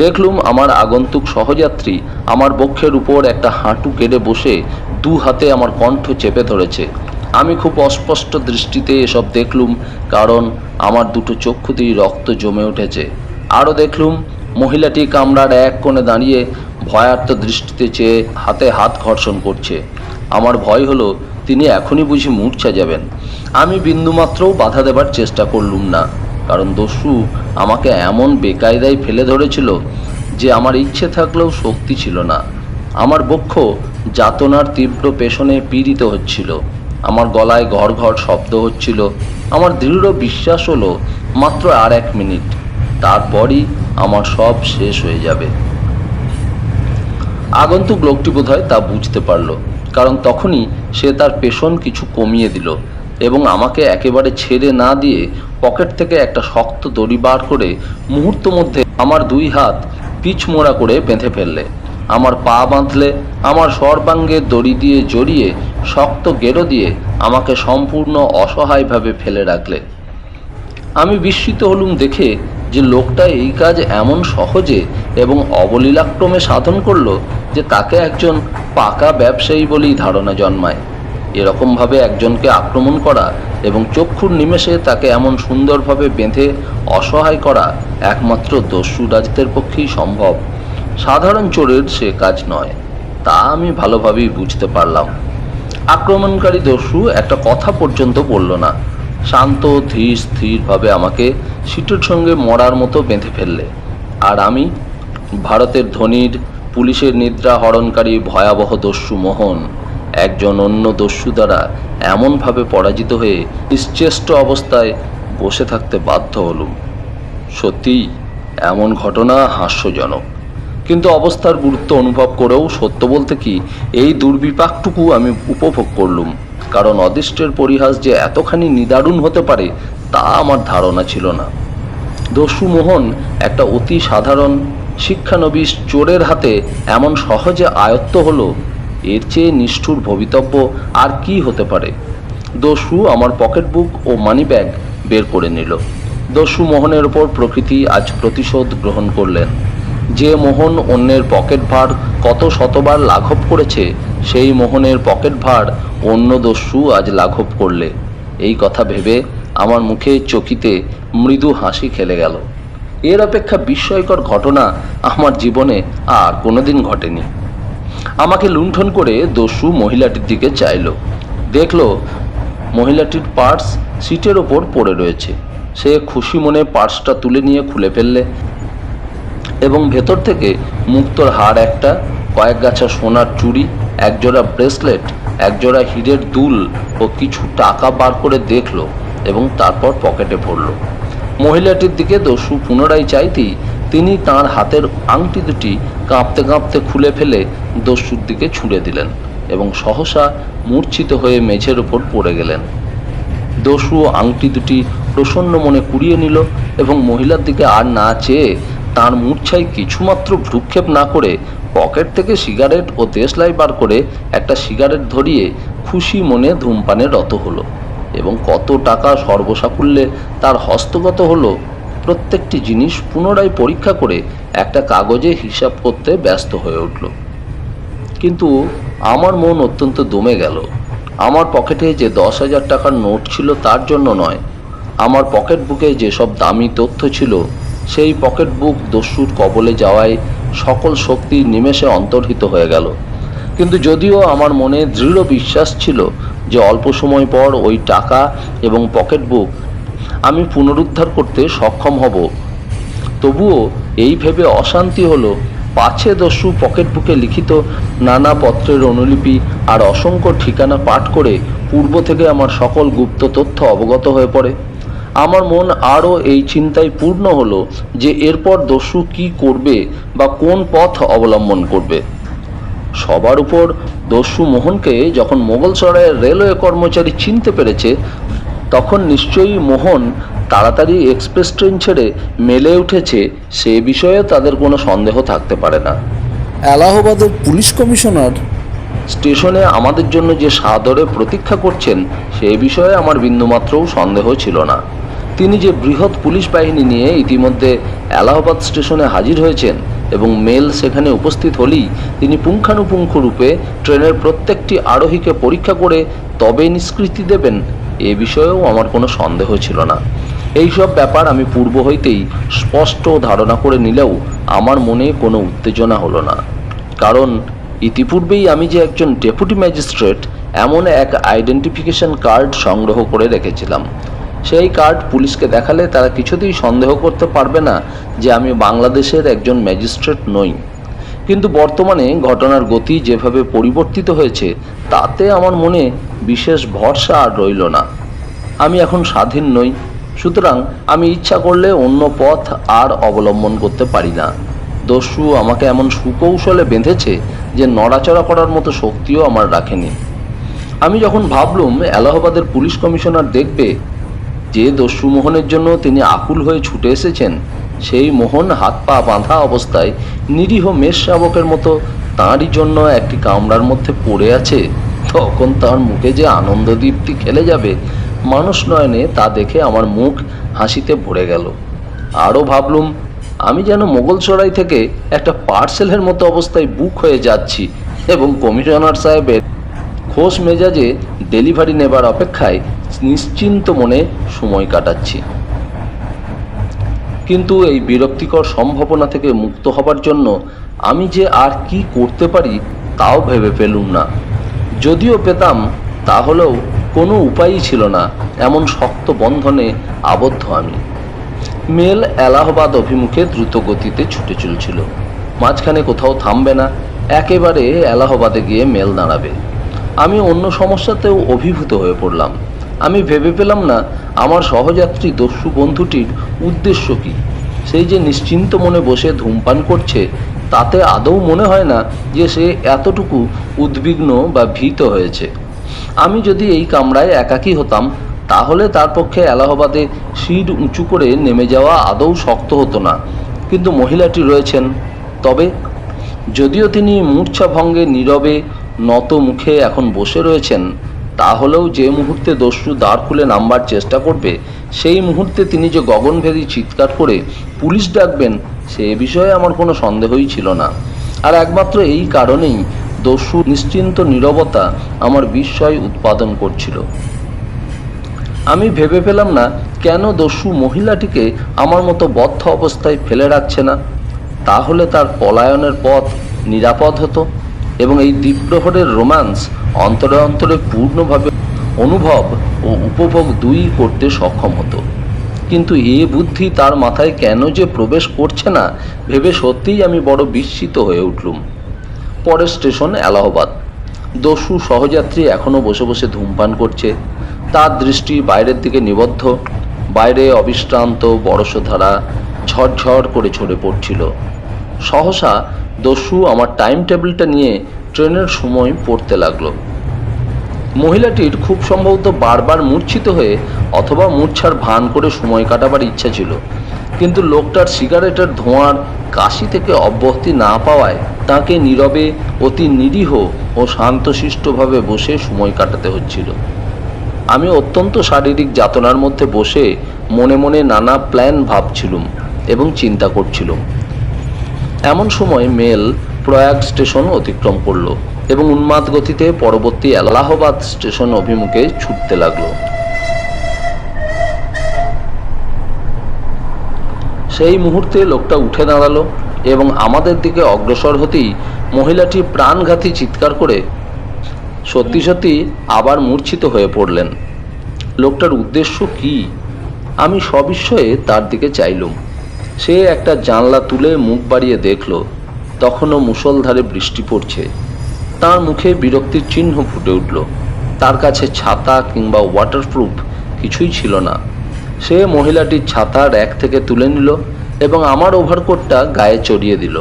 দেখলুম আমার আগন্তুক সহযাত্রী আমার বক্ষের উপর একটা হাঁটু কেড়ে বসে দু হাতে আমার কণ্ঠ চেপে ধরেছে। আমি খুব অস্পষ্ট দৃষ্টিতে এসব দেখলুম, কারণ আমার দুটো চক্ষুতেই রক্ত জমে উঠেছে। আরও দেখলুম মহিলাটি কামরার এক কোণে দাঁড়িয়ে ভয়ার্ত দৃষ্টিতে চেয়ে হাতে হাত ঘর্ষণ করছে। আমার ভয় হলো তিনি এখনই বুঝি মূর্ছা যাবেন। আমি বিন্দুমাত্রও বাধা দেবার চেষ্টা করলুম না, কারণ দস্যু আমাকে এমন বেকায়দায় ফেলে ধরেছিল যে আমার ইচ্ছে থাকলেও শক্তি ছিল না। আমার বক্ষ যাতনার তীব্র পেশনে পীড়িত হচ্ছিল, আমার গলায় ঘর ঘর শব্দ হচ্ছিল। আমার দৃঢ় বিশ্বাস হলো মাত্র আর 1 মিনিট, তারপরই আমার সব শেষ হয়ে যাবে। আগন্তুক লোকটি বোধহয় তা বুঝতে পারল, কারণ তখনই সে তার পেশন কিছু কমিয়ে দিল এবং আমাকে একেবারে ছেড়ে না দিয়ে পকেট থেকে একটা শক্ত দড়ি বার করে মুহূর্ত মধ্যে আমার 2 হাত পিছমোড়া করে বেঁধে ফেললে। আমার পা বাঁধলে, আমার সর্বাঙ্গে দড়ি দিয়ে জড়িয়ে শক্ত গেরো দিয়ে আমাকে সম্পূর্ণ অসহায়ভাবে ফেলে রাখলে। আমি বিস্মিত হলুম দেখে যে লোকটা এই কাজ এমন সহজে এবং অবলীলাক্রমে সাধন করলো যে তাকে একজন পাকা ব্যবসায়ী বলেই ধারণা জন্মায়। এরকমভাবে একজনকে আক্রমণ করা এবং চক্ষুর নিমেষে তাকে এমন সুন্দরভাবে বেঁধে অসহায় করা একমাত্র দস্যুরাজদের পক্ষেই সম্ভব। সাধারণ চোরের সে কাজ নয়, তা আমি ভালোভাবেই বুঝতে পারলাম। আক্রমণকারী দস্যু একটা কথা পর্যন্ত বলল না, শান্ত ধীর স্থিরভাবে আমাকে সিটের সঙ্গে মরার মতো বেঁধে ফেললে। আর আমি, ভারতের ধনীর পুলিশের নিদ্রা হরণকারী ভয়াবহ দস্যু মোহন, একজন অন্য দস্যু দ্বারা এমনভাবে পরাজিত হয়ে নিশ্চেষ্ট অবস্থায় বসে থাকতে বাধ্য হলুম। সত্যিই এমন ঘটনা হাস্যজনক, কিন্তু অবস্থার গুরুত্ব অনুভব করেও সত্য বলতে কি এই দুর্বিপাকটুকু আমি উপভোগ করলুম, কারণ অদৃষ্টের পরিহাস যে এতখানি নিদারুণ হতে পারে তা আমার ধারণা ছিল না। দস্যু মোহন একটা অতি সাধারণ শিক্ষানবিশ চোরের হাতে এমন সহজে আয়ত্ত হলো, এর চেয়ে নিষ্ঠুর ভবিতব্য আর কি হতে পারে। দস্যু আমার পকেট বুক ও মানি ব্যাগ বের করে নিল। দস্যু মোহনের ওপর প্রকৃতি আজ প্রতিশোধ গ্রহণ করলেন। যে মোহন অন্যের পকেট ভার কত শতবার লাঘব করেছে, সেই মোহনের পকেট ভার অন্য দস্যু আজ লাঘব করলে। এই কথা ভেবে আমার মুখে চকিতে মৃদু হাসি খেলে গেল। এর অপেক্ষা বিস্ময়কর ঘটনা আমার জীবনে আর কোনোদিন ঘটেনি। আমাকে লুণ্ঠন করে দস্যু মহিলাটির দিকে চাইল। দেখল মহিলাটির পার্স সিটের ওপর পড়ে রয়েছে। সে খুশি মনে পার্সটা তুলে নিয়ে খুলে ফেললে এবং ভেতর থেকে মুক্তোর হার একটা, কয়েক গাছা সোনার চুড়ি, একজোড়া ব্রেসলেট, একজোড়া হীরের দুল ও কিছু টাকা বার করে দেখল এবং তারপর পকেটে ভরল। মহিলাটির দিকে দস্যু পুনরায় চাইতেই তিনি তাঁর হাতের আংটি দুটি কাঁপতে কাঁপতে খুলে ফেলে দস্যুর দিকে ছুঁড়ে দিলেন এবং সহসা মূর্ছিত হয়ে মেঝের ওপর পড়ে গেলেন। দস্যু আংটি দুটি প্রসন্ন মনে কুড়িয়ে নিল এবং মহিলার দিকে আর না চেয়ে তাঁর মূর্ছায় কিছুমাত্র ভ্রুক্ষেপ না করে পকেট থেকে সিগারেট ও দেশলাই বার করে একটা সিগারেট ধরিয়ে খুশি মনে ধূমপানে রত হলো এবং কত টাকা সর্বসাকুল্যে তার হস্তগত হলো প্রত্যেকটি জিনিস পুনরায় পরীক্ষা করে একটা কাগজে হিসাব করতে ব্যস্ত হয়ে উঠল। কিন্তু আমার মন অত্যন্ত দমে গেল। আমার পকেটে যে 10,000 টাকার নোট ছিল তার জন্য নয়, আমার পকেট বুকে যেসব দামি তথ্য ছিল সেই পকেট বুক দস্যুর কবলে যাওয়ায় সকল শক্তি নিমেষে অন্তর্হিত হয়ে গেল। কিন্তু যদিও আমার মনে দৃঢ় বিশ্বাস ছিল যে অল্প সময় পর ওই টাকা এবং পকেট বুক আমি পুনরুদ্ধার করতে সক্ষম হব, তবুও এই ভেবে অশান্তি হলো পাছে দস্যু পকেট বুকে লিখিত নানা পত্রের অনুলিপি আর অসংখ্য ঠিকানা পাঠ করে পূর্ব থেকে আমার সকল গুপ্ত তথ্য অবগত হয়ে পড়ে। আমার মন আরও এই চিন্তায় পূর্ণ হলো যে এরপর দস্যু কি করবে বা কোন পথ অবলম্বন করবে। সবার উপর দস্যু মোহনকে যখন মোগলসরাইয়ের রেলওয়ে কর্মচারী চিনতে পেরেছে, তখন নিশ্চয়ই মোহন তাড়াতাড়ি এক্সপ্রেস ট্রেন ছেড়ে মেলে উঠেছে সে বিষয়ে তাদের কোনো সন্দেহ থাকতে পারে না। এলাহাবাদের পুলিশ কমিশনার স্টেশনে আমাদের জন্য যে সাদরে প্রতীক্ষা করছেন সে বিষয়ে আমার বিন্দুমাত্রও সন্দেহ ছিল না। তিনি যে বৃহৎ পুলিশ বাহিনী নিয়ে ইতিমধ্যে এলাহাবাদ স্টেশনে হাজির হয়েছেন এবং মেল সেখানে উপস্থিত হলেই তিনি পুঙ্খানুপুঙ্খ রূপে ট্রেনের প্রত্যেকটি আরোহীকে পরীক্ষা করে তবে নিষ্কৃতি দেবেন, এ বিষয়েও আমার কোনো সন্দেহ ছিল না। এইসব ব্যাপার আমি পূর্ব হইতেই স্পষ্ট ধারণা করে নিলেও আমার মনে কোনো উত্তেজনা হলো না, কারণ ইতিপূর্বেই আমি যে একজন ডেপুটি ম্যাজিস্ট্রেট এমন এক আইডেন্টিফিকেশন কার্ড সংগ্রহ করে রেখেছিলাম। সেই কার্ড পুলিশকে দেখালে তারা কিছুতেই সন্দেহ করতে পারবে না যে আমি বাংলাদেশের একজন ম্যাজিস্ট্রেট নই। কিন্তু বর্তমানে ঘটনার গতি যেভাবে পরিবর্তিত হয়েছে তাতে আমার মনে বিশেষ ভরসা আর রইল না। আমি এখন স্বাধীন নই, সুতরাং আমি ইচ্ছা করলে অন্য পথ আর অবলম্বন করতে পারি না। দস্যু আমাকে এমন সুকৌশলে বেঁধেছে যে নড়াচড়া করার মতো শক্তিও আমার রাখেনি। আমি যখন ভাবলুম এলাহাবাদের পুলিশ কমিশনার দেখবে যে দস্যু মোহনের জন্য তিনি আকুল হয়ে ছুটে এসেছেন, সেই মোহন হাত পা বাঁধা অবস্থায় নিরীহ মেষ শাবকের মতো তাঁরই জন্য একটি কামরার মধ্যে পড়ে আছে, তখন তার মুখে যে আনন্দ দীপ্তি খেলে যাবে মানুষ নয়নে, তা দেখে আমার মুখ হাসিতে ভরে গেল। আরও ভাবলুম আমি যেন মোগলসরাই থেকে একটা পার্সেলের মতো অবস্থায় বুক হয়ে যাচ্ছি এবং কমিশনার সাহেবের খোশ মেজাজে ডেলিভারি নেবার অপেক্ষায় নিশ্চিন্ত মনে সময় কাটাচ্ছি। কিন্তু এই বিরক্তিকর সম্ভাবনা থেকে মুক্ত হবার জন্য আমি যে আর কি করতে পারি তাও ভেবে পেলুম না। যদিও পেতাম, তাহলেও কোনো উপায়ই ছিল না, এমন শক্ত বন্ধনে আবদ্ধ আমি। মেল এলাহাবাদ অভিমুখে দ্রুত গতিতে ছুটে চলছিল। মাঝখানে কোথাও থামবে না, একেবারে এলাহাবাদে গিয়ে মেল দাঁড়াবে। আমি অন্য সমস্যাতেও অভিভূত হয়ে পড়লাম। আমি ভেবে পেলাম না আমার সহযাত্রী দস্যু বন্ধুটির উদ্দেশ্য কী। সেই যে নিশ্চিন্ত মনে বসে ধূমপান করছে, তাতে আদৌ মনে হয় না যে সে এতটুকু উদ্বিগ্ন বা ভীত হয়েছে। আমি যদি এই কামরায় একাকী হতাম, তাহলে তার পক্ষে এলাহাবাদে সিঁড়ি উঁচু করে নেমে যাওয়া আদৌ শক্ত হতো না। কিন্তু মহিলাটি রয়েছেন, তবে যদিও তিনি মূর্ছা ভঙ্গে নীরবে নত মুখে এখন বসে রয়েছেন, তাহলেও যে মুহূর্তে দস্যু দ্বার খুলে নামবার চেষ্টা করবে, সেই মুহূর্তে তিনি যে গগনভেদী চিৎকার করে পুলিশ ডাকবেন, সে বিষয়ে আমার কোনো সন্দেহই ছিল না। আর একমাত্র এই কারণেই দস্যু নিশ্চিন্ত নীরবতা আমার বিস্ময় উৎপাদন করছিল। আমি ভেবে পেলাম না কেন দস্যু মহিলাটিকে আমার মতো বদ্ধ অবস্থায় ফেলে রাখছে না। তাহলে তার পলায়নের পথ নিরাপদ হতো এবং এই দ্বীপ্রহরের রোম্যান্স অন্তরে অন্তরে পূর্ণভাবে অনুভব ও উপভোগ দুই করতে সক্ষম হতো। কিন্তু এ বুদ্ধি তার মাথায় কেন যে প্রবেশ করছে না ভেবে সত্যিই আমি বড় বিস্মিত হয়ে উঠলুম। পরের স্টেশন এলাহাবাদ। দস্যু সহযাত্রী এখনও বসে বসে ধূমপান করছে। তার দৃষ্টি বাইরের দিকে নিবদ্ধ। বাইরে অবিশ্রান্ত বরষধারা ঝরঝর করে ঝরে পড়ছিল। সহসা দস্যু আমার টাইম টেবিলটা নিয়ে ট্রেনের সময় পড়তে লাগলো। মহিলাটির খুব সম্ভবত বারবার মূর্ছিত হয়ে অথবা মূর্ছার ভান করে সময় কাটাবার ইচ্ছা ছিল, কিন্তু লোকটার সিগারেটের ধোঁয়ার কাশি থেকে অব্যাহতি না পাওয়ায় তাকে নীরবে অতি নিরীহ ও শান্তশিষ্টভাবে বসে সময় কাটাতে হচ্ছিল। আমি অত্যন্ত শারীরিক যাতনার মধ্যে বসে মনে মনে নানা প্ল্যান ভাবছিলুম এবং চিন্তা করছিলুম। এমন সময় মেল প্রয়াগ স্টেশন অতিক্রম করলো এবং উন্মাদ গতিতে পরবর্তী এলাহাবাদ স্টেশন অভিমুখে ছুটতে লাগলো। সেই মুহূর্তে লোকটা উঠে দাঁড়ালো এবং আমাদের দিকে অগ্রসর হতেই মহিলাটি প্রাণঘাতী চিৎকার করে সত্যি সত্যি আবার মূর্ছিত হয়ে পড়লেন। লোকটার উদ্দেশ্য কি, আমি সবিস্ময়ে তার দিকে চাইলুম। সে একটা জানলা তুলে মুখ বাড়িয়ে দেখল, তখনও মুষলধারে বৃষ্টি পড়ছে। তার মুখে বিরক্তির চিহ্ন ফুটে উঠল। তার কাছে ছাতা কিংবা ওয়াটারপ্রুফ কিছুই ছিল না। সে মহিলাটির ছাতা র্যাক থেকে তুলে নিল এবং আমার ওভারকোটটা গায়ে চড়িয়ে দিল।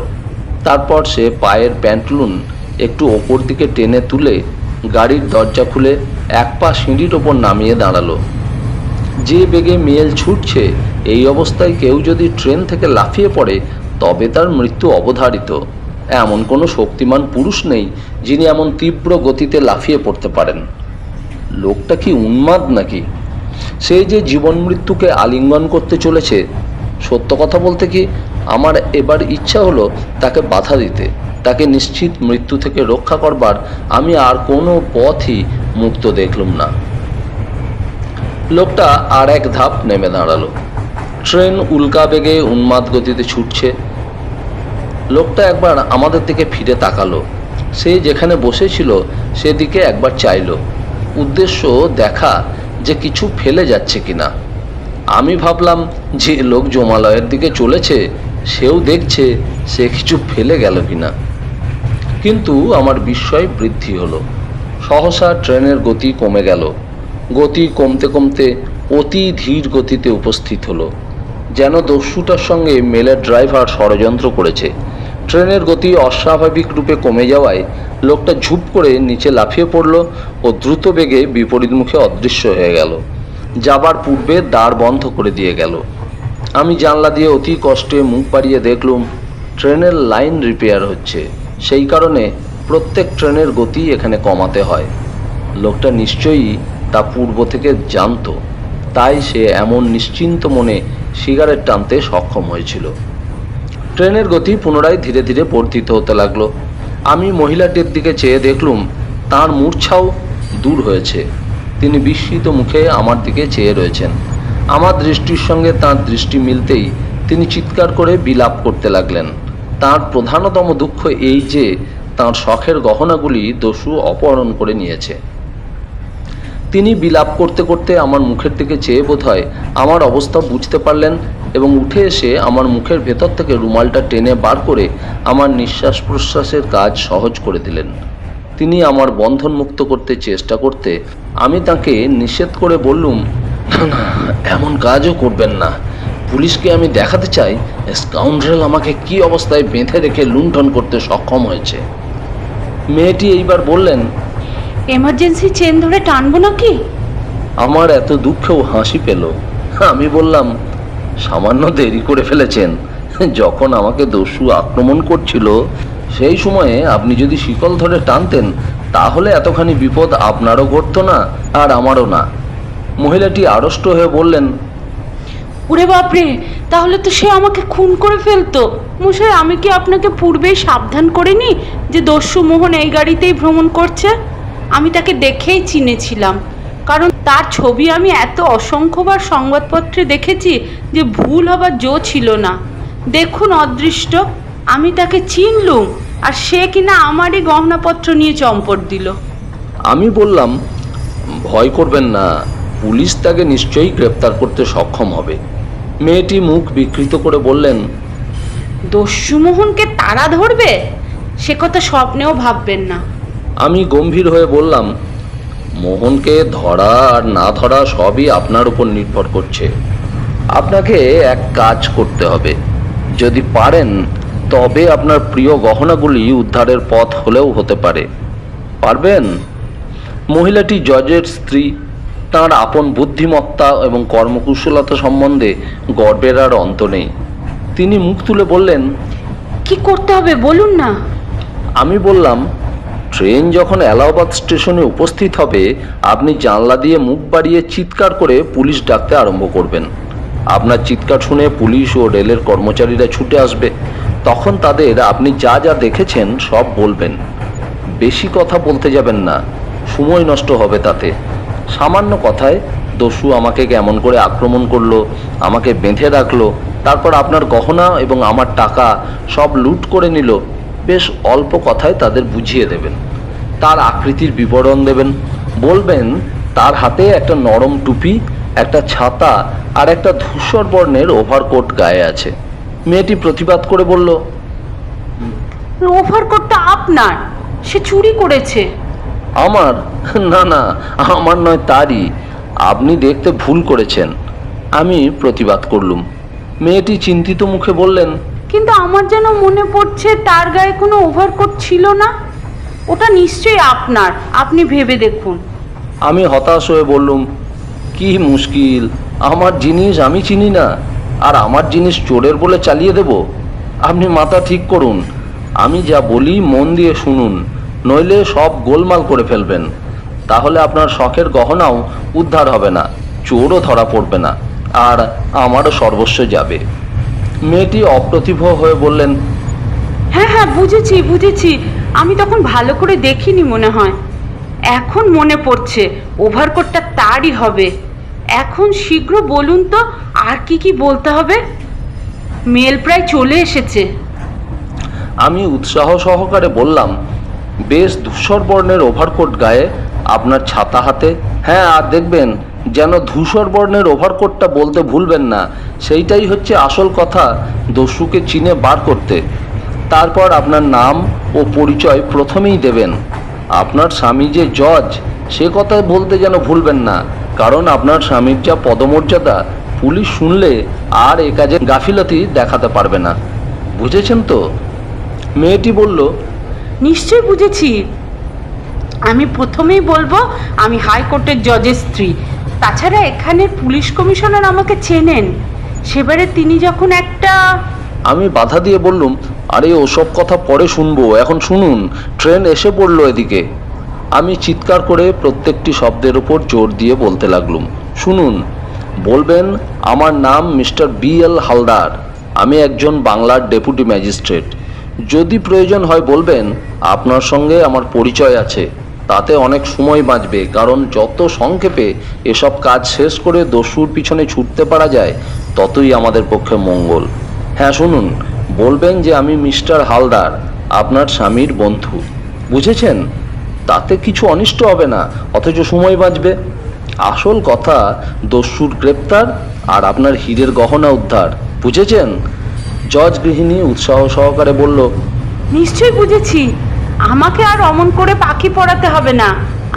তারপর সে পায়ের প্যান্টলুন একটু ওপর দিকে টেনে তুলে গাড়ির দরজা খুলে এক পা সিঁড়ির ওপর নামিয়ে দাঁড়ালো। যে বেগে মেল ছুটছে, এই অবস্থায় কেউ যদি ট্রেন থেকে লাফিয়ে পড়ে তবে তার মৃত্যু অবধারিত। এমন কোনো শক্তিমান পুরুষ নেই যিনি এমন তীব্র গতিতে লাফিয়ে পড়তে পারেন। লোকটা কি উন্মাদ নাকি? সে যে জীবন মৃত্যুকে আলিঙ্গন করতে চলেছে। সত্য কথা বলতে কি, আমার এবার ইচ্ছা হলো তাকে বাধা দিতে। তাকে নিশ্চিত মৃত্যু থেকে রক্ষা করবার আমি আর কোনো পথই মুক্ত দেখলুম না। লোকটা আর এক ধাপ নেমে দাঁড়ালো। ট্রেন উল্কা বেগে উন্মাদ গতিতে ছুটছে। লোকটা একবার আমাদের দিকে ফিরে তাকালো। সে যেখানে বসেছিল সেদিকে একবার চাইলো, উদ্দেশ্য দেখা যে কিছু ফেলে যাচ্ছে কিনা। আমি ভাবলাম যে লোক জমালয়ের দিকে চলেছে সেও দেখছে সে কিছু ফেলে গেল কিনা। কিন্তু আমার বিস্ময় বৃদ্ধি হলো। সহসা ট্রেনের গতি কমে গেল। গতি কমতে কমতে অতি ধীর গতিতে উপস্থিত হলো, যেন দস্যুটার সঙ্গে মেলের ড্রাইভার ষড়যন্ত্র করেছে। ট্রেনের গতি অস্বাভাবিক রূপে কমে যাওয়ায় লোকটা ঝুপ করে নিচে লাফিয়ে পড়ল ও দ্রুত বেগে বিপরীত মুখে অদৃশ্য হয়ে গেল। যাবার পূর্বে দ্বার বন্ধ করে দিয়ে গেল। আমি জানলা দিয়ে অতি কষ্টে মুখ বাড়িয়ে দেখলুম ট্রেনের লাইন রিপেয়ার হচ্ছে, সেই কারণে প্রত্যেক ট্রেনের গতি এখানে কমাতে হয়। লোকটা নিশ্চয়ই তা পূর্ব থেকে জানতো, তাই সে এমন নিশ্চিন্ত মনে সিগারেট টানতে সক্ষম হয়েছিল। ট্রেনের গতি পুনরায় ধীরে ধীরে বর্ধিত হতে লাগলো। আমি মহিলাটির দিকে চেয়ে দেখলুম তার মূর্ছাও দূর হয়েছে। তিনি বিস্মিত মুখে আমার দিকে চেয়ে রয়েছেন। আমার দৃষ্টির সঙ্গে তার দৃষ্টি মিলতেই তিনি চিৎকার করে বিলাপ করতে লাগলেন। তার প্রধানতম দুঃখ এই যে তার শখের গহনাগুলি দস্যু অপহরণ করে নিয়েছে। তিনি বিলাপ করতে করতে আমার মুখের দিকে চেয়ে বোধহয় আমার অবস্থা বুঝতে পারলেন এবং উঠে এসে আমার মুখের ভেতর থেকে রুমালটা টেনে বার করে আমার নিঃশ্বাস প্রশ্বাসের কাজ সহজ করে দিলেন। তিনি আমার বন্ধন মুক্ত করতে চেষ্টা করতে আমি তাকে নিষেধ করে বললুম, না না, এমন কাজও করবেন না। পুলিশকে আমি দেখাতে চাই স্কাউন্ড্রেল আমাকে কি অবস্থায় বেঁধে রেখে লুণ্ঠন করতে সক্ষম হয়েছে। মেয়েটি এইবার বললেন, এমার্জেন্সি চেন ধরে টানবো নাকি? আমার এত দুঃখেও হাসি পেল। আমি বললাম, সামান্য দেরি করে ফেলেছেন। যখন আমাকে দস্যু আক্রমণ করছিল সেই সময়ে আপনি যদি শিকল ধরে টানতেন তাহলে এতখানি বিপদ আপনারও ঘটতো না আর আমারও না। মহিলাটি আড়ষ্ট হয়ে বললেন, ওরে বাপরে, তাহলে তো সে আমাকে খুন করে ফেলতো। মশাই, আমি কি আপনাকে পূর্বেই সাবধান করিনি যে দস্যু মোহন এই গাড়িতেই ভ্রমণ করছে? আমি তাকে দেখেই চিনেছিলাম, কারণ তার ছবি আমি এত অসংখ্যবার সংবাদপত্রে দেখেছি যে ভুল হবার জো ছিল না। দেখুন অদৃষ্ট, আমি তাকে চিনলুম আর সে কিনা আমারই গহনাপত্র নিয়ে চম্পট দিল। আমি বললাম, ভয় করবেন না, পুলিশ তাকে নিশ্চয়ই গ্রেপ্তার করতে সক্ষম হবে। মেয়েটি মুখ বিকৃত করে বললেন, দস্যু মোহনকে তারা ধরবে? সে কথা স্বপ্নেও ভাববেন না। আমি গম্ভীর হয়ে বললাম, মোহনকে ধরা আর না ধরা সবই আপনার উপর নির্ভর করছে। আপনাকে এক কাজ করতে হবে, যদি পারেন তবে আপনার প্রিয় গহনাগুলি উদ্ধারের পথ হলেও হতে পারে। পারবেন? মহিলাটি জজের স্ত্রী। তাঁর আপন বুদ্ধিমত্তা এবং কর্মকুশলতা সম্বন্ধে গর্বের আর অন্ত নেই। তিনি মুখ তুলে বললেন, কি করতে হবে বলুন না। আমি বললাম, ট্রেন যখন এলাহাবাদ স্টেশনে উপস্থিত হবে আপনি জানলা দিয়ে মুখ বাড়িয়ে চিৎকার করে পুলিশ ডাকতে আরম্ভ করবেন। আপনার চিৎকার শুনে পুলিশ ও রেলের কর্মচারীরা ছুটে আসবে। তখন তাদের আপনি যা যা দেখেছেন সব বলবেন। বেশি কথা বলতে যাবেন না, সময় নষ্ট হবে তাতে। সামান্য কথায় দস্যু আমাকে কেমন করে আক্রমণ করলো, আমাকে বেঁধে রাখলো, তারপর আপনার গহনা এবং আমার টাকা সব লুট করে নিল, বেশ অল্প কথায় তাদের বুঝিয়ে দেবেন। তার আকৃতির বিবরণ দেবেন। বলবেন তার হাতে একটা নরম টুপি, একটা ছাতা আর একটা ধূসর বর্ণের ওভারকোট গায়ে আছে। মেয়েটি প্রতিবাদ করে বলল, ওভারকোটটা আপনার, সে চুরি করেছে। আমার? না না, আমার নয়, তারই। আপনি দেখতে ভুল করেছেন। আমি প্রতিবাদ করলুম। মেয়েটি চিন্তিত মুখে বললেন, কিন্তু আমার যেন মনে পড়ছে তার গায়ে কোনো ওভারকোট ছিল না। ওটা নিশ্চয়ই আপনার, আপনি ভেবে দেখুন। আমি হতাশ হয়ে বললুম, কি মুশকিল, আমার জিনিস আমি চিনি না আর আমার জিনিস চোরের বলে চালিয়ে দেব? আপনি মাথা ঠিক করুন, আমি যা বলি মন দিয়ে শুনুন, নইলে সব গোলমাল করে ফেলবেন। তাহলে আপনার শখের গহনাও উদ্ধার হবে না, চোরও ধরা পড়বে না, আর আমারও সর্বস্ব যাবে। মেয়েটি অপ্রতিভ হয়ে বললেন, হ্যাঁ হ্যাঁ, বুঝেছি বুঝেছি, আমি তখন ভালো করে দেখিনি মনে হয়। এখন মনে পড়ছে ওভারকোটটা তারই হবে। এখন শীঘ্র বলুন তো আর কি কি বলতে হবে? মেল প্রায় চলে এসেছে। আমি উৎসাহ সহকারে বললাম, বেশ ধূসর বর্ণের ওভারকোট গায়ে, আপনার ছাতা হাতে। হ্যাঁ, আর দেখবেন যেন ধূসর বর্ণের ওভারকোটটা বলতে ভুলবেন না, সেইটাই হচ্ছে আসল কথা দস্যুকে চিনে বার করতে। তারপর আপনার নাম ও পরিচয় প্রথমেই দেবেন। আপনার স্বামী যে জজ সে কথা বলতে যেন ভুলবেন না, কারণ আপনার স্বামীর যা পদমর্যাদা পুলিশ শুনলে আর এ কাজে গাফিলতি দেখাতে পারবে না। বুঝেছেন তো? মেয়েটি বলল, নিশ্চয় বুঝেছি। আমি প্রথমেই বলবো আমি হাইকোর্টের জজের স্ত্রী। তাছাড়া এখানে পুলিশ কমিশনার আমাকে চেনেন। সেবারে তিনি যখন একটা আমি বাধা দিয়ে বললুম, আরে ওসব কথা পরে শুনবো, এখন শুনুন, ট্রেন এসে পড়লো এদিকে। আমি চিৎকার করে প্রত্যেকটি শব্দের উপর জোর দিয়ে বলতে লাগলুম, শুনুন, বলবেন আমার নাম মিস্টার BL হালদার, আমি একজন বাংলার ডেপুটি ম্যাজিস্ট্রেট। যদি প্রয়োজন হয় বলবেন আপনার সঙ্গে আমার পরিচয় আছে, তাতে অনেক সময় বাঁচবে, কারণ যত সংক্ষেপে এসব কাজ শেষ করে দস্যুর পিছনে ছুটতে পারা যায় ততই আমাদের পক্ষে মঙ্গল। হ্যাঁ শুনুন, বলবেন যে আমি মিস্টার হালদার, আপনার স্বামীর বন্ধু, বুঝেছেন? তাতে কিছু অনিষ্ট হবে না, অথচ সময় বাঁচবে। আসল কথা দস্যুর গ্রেপ্তার আর আপনার হীরের গহনা উদ্ধার, বুঝেছেন? জজ গৃহিণী উৎসাহ সহকারে বলল, নিশ্চয়ই বুঝেছি। আমাকে আর অমন করে পাখি পড়াতে হবে না।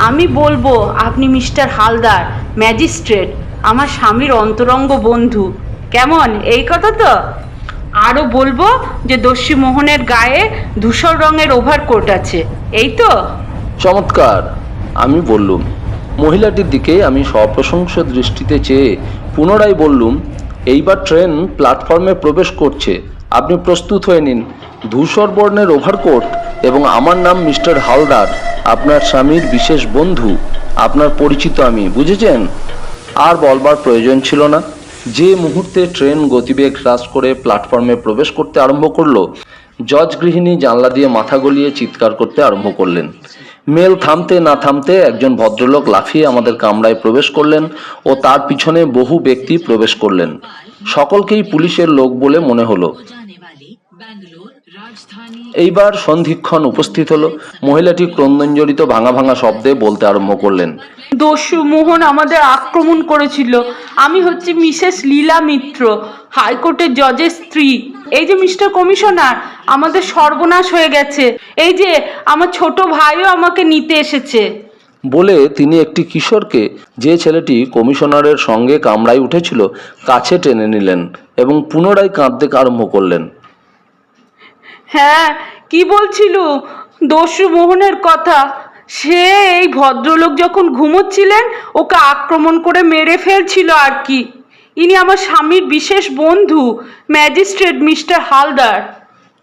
আমি বলবো আপনি মিস্টার হালদার, ম্যাজিস্ট্রেট, আমার স্বামীর অন্তরঙ্গ বন্ধু। কেমন, এই কথা তো? আরও বলবো যে দস্যু মোহনের গায়ে ধূসর রঙের ওভারকোট আছে, এই তো? চমৎকার, আমি বললুম। মহিলাটির দিকে আমি সপ্রশংস দৃষ্টিতে চেয়ে পুনরায় বললুম, এইবার ট্রেন প্ল্যাটফর্মে প্রবেশ করছে, আপনি প্রস্তুত হয়ে নিন। ধূসর বর্ণের ওভারকোট এবং আমার নাম মিস্টার হালদার, আপনার স্বামীর বিশেষ বন্ধু, আপনার পরিচিত আমি, বুঝেছেন? আর বলবার প্রয়োজন ছিল না। যে মুহূর্তে ট্রেন গতিবেগ হ্রাস করে প্ল্যাটফর্মে প্রবেশ করতে আরম্ভ করলো, জজ গৃহিণী জানলা দিয়ে মাথা গলিয়ে চিৎকার করতে আরম্ভ করলেন। মেল থামতে না থামতে একজন ভদ্রলোক লাফিয়ে আমাদের কামরায় প্রবেশ করলেন ও তার পিছনে বহু ব্যক্তি প্রবেশ করলেন। সকলকেই পুলিশের লোক বলে মনে হলো। এইবার সন্ধিক্ষণ উপস্থিত হলো। মহিলাটি ক্রন্দনজড়িত ভাঙা ভাঙা শব্দে বলতে আরম্ভ করলেন, দস্যু মোহন আমাদের আক্রমণ করেছিল। আমি হচ্ছি মিসেস লীলা মিত্র, হাইকোর্টের জজের স্ত্রী। এই যে মিস্টার কমিশনার, আমাদের সর্বনাশ হয়ে গেছে। এই যে আমার ছোট ভাইও আমাকে নিতে এসেছে। বলে তিনি একটি কিশোরকে, যে ছেলেটি কমিশনারের সঙ্গে কামরায় উঠেছিল, কাছে টেনে নিলেন এবং পুনরায় কাঁদতে আরম্ভ করলেন। হ্যাঁ, কি বলছিল? দস্যু মোহনের কথা। সে এই ভদ্রলোক যখন ঘুমোচ্ছিলেন ওকে আক্রমণ করে মেরে ফেলছিল আর কি। ইনি আমার স্বামীর বিশেষ বন্ধু, ম্যাজিস্ট্রেট মিস্টার হালদার।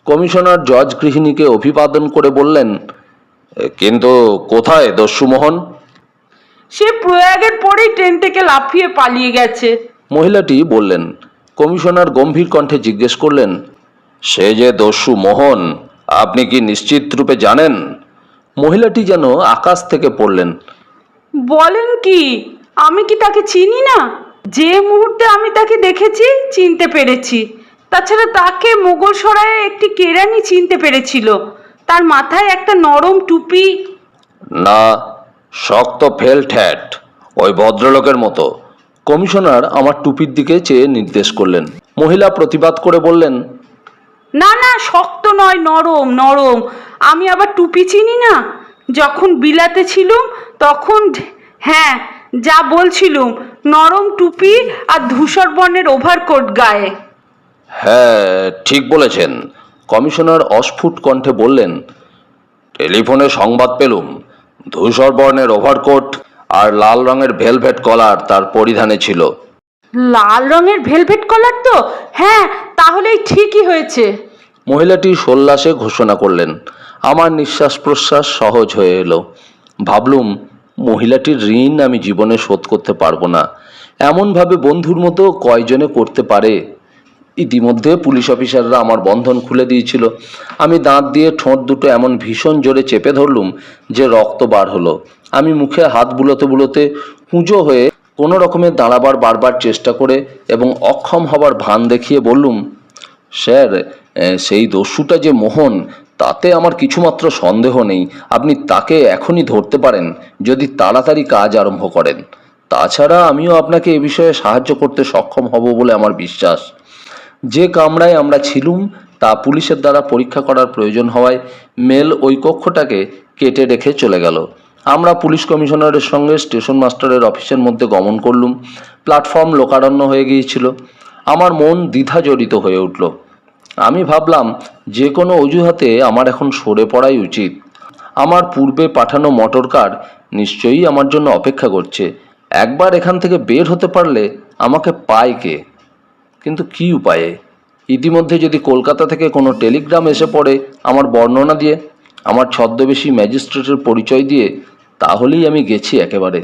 কমিশনার জজ গৃহিণীকে অভিবাদন করে বললেন, কিন্তু কোথায় দস্যুমোহন? সে প্রয়াগের পরেই ট্রেন থেকে লাফিয়ে পালিয়ে গেছে। মহিলাটি বললেন। কমিশনার গম্ভীর কণ্ঠে জিজ্ঞেস করলেন, সে যে দস্যু মোহন আপনি কি নিশ্চিত রূপে জানেন? মহিলাটি যেন আকাশ থেকে পড়লেন। বলেন কি? আমি কি তাকে চিনি না? যে মুহূর্তে আমি তাকে দেখেছি চিনতে পেরেছি। তাছাড়া তাকে মোগলসরায়ে একটি কেরানি চিনতে পেরেছিল। তার মাথায় একটা নরম টুপি। না, শক্ত ফেল্ট হ্যাট, ওই ভদ্রলোকের মতো। কমিশনার আমার টুপির দিকে চেয়ে নির্দেশ করলেন। মহিলা প্রতিবাদ করে বললেন, না না, শক্ত নয়, নরম নরম। আমি আবার টুপি চিনি না। যখন বিলাতে ছিলুম তখন, হ্যাঁ যা বলছিলুম, নরম টুপি আর ধূসর বর্ণের ওভারকোট গায়ে। হ্যাঁ ঠিক বলেছেন। কমিশনার অস্ফুট কণ্ঠে বললেন, টেলিফোনে সংবাদ পেলুম ধূসর বর্ণের ওভারকোট আর লাল রঙের ভেলভেট কলার তার পরিধানে ছিল। লাল রঙের ভেলভেট কলার তো? হ্যাঁ, তাহলেই ঠিকই হয়েছে। মহিলাটি সোল্লাসে ঘোষণা করলেন। আমার নিঃশ্বাস প্রশ্বাস সহজ হয়ে এলো। ভাবলুম, মহিলাটির ঋণ আমি জীবনে শোধ করতে পারবো না। এমনভাবে বন্ধুর মতো কয়জনে করতে পারে? ইতিমধ্যে পুলিশ অফিসাররা আমার বন্ধন খুলে দিয়েছিল। আমি দাঁত দিয়ে ঠোঁট দুটো এমন ভীষণ জোরে চেপে ধরলুম যে রক্ত বার হলো। আমি মুখে হাত বুলোতে বুলোতে কুঁজো হয়ে কোনো রকমে দাঁড়াবার বারবার চেষ্টা করে এবং অক্ষম হবার ভান দেখিয়ে বললুম, স্যার, সেই দস্যুটা যে মোহন তাতে আমার কিছুমাত্র সন্দেহ নেই। আপনি তাকে এখনই ধরতে পারেন যদি তাড়াতাড়ি কাজ আরম্ভ করেন। তাছাড়া আমিও আপনাকে এ বিষয়ে সাহায্য করতে সক্ষম হব বলে আমার বিশ্বাস। যে কামরায় আমরা ছিলুম তা পুলিশের দ্বারা পরীক্ষা করার প্রয়োজন হওয়ায় মেল ওই কক্ষটাকে কেটে রেখে চলে গেল। আমরা পুলিশ কমিশনারের সঙ্গে স্টেশন মাস্টারের অফিসের মধ্যে গমন করলুম। প্ল্যাটফর্ম লোকারণ্য হয়ে গিয়েছিল। আমার মন দ্বিধা জড়িত হয়ে উঠল। আমি ভাবলাম, যে কোনো অজুহাতে আমার এখন সরে পড়াই উচিত। আমার পূর্বে পাঠানো মোটর কার নিশ্চয়ই আমার জন্য অপেক্ষা করছে। একবার এখান থেকে বের হতে পারলে আমাকে পায় কে? কিন্তু কী উপায়ে? ইতিমধ্যে যদি কলকাতা থেকে কোনো টেলিগ্রাম এসে পড়ে আমার বর্ণনা দিয়ে, আমার ছদ্মবেশী ম্যাজিস্ট্রেটের পরিচয় দিয়ে, তাহলেই আমি গেছি একেবারে।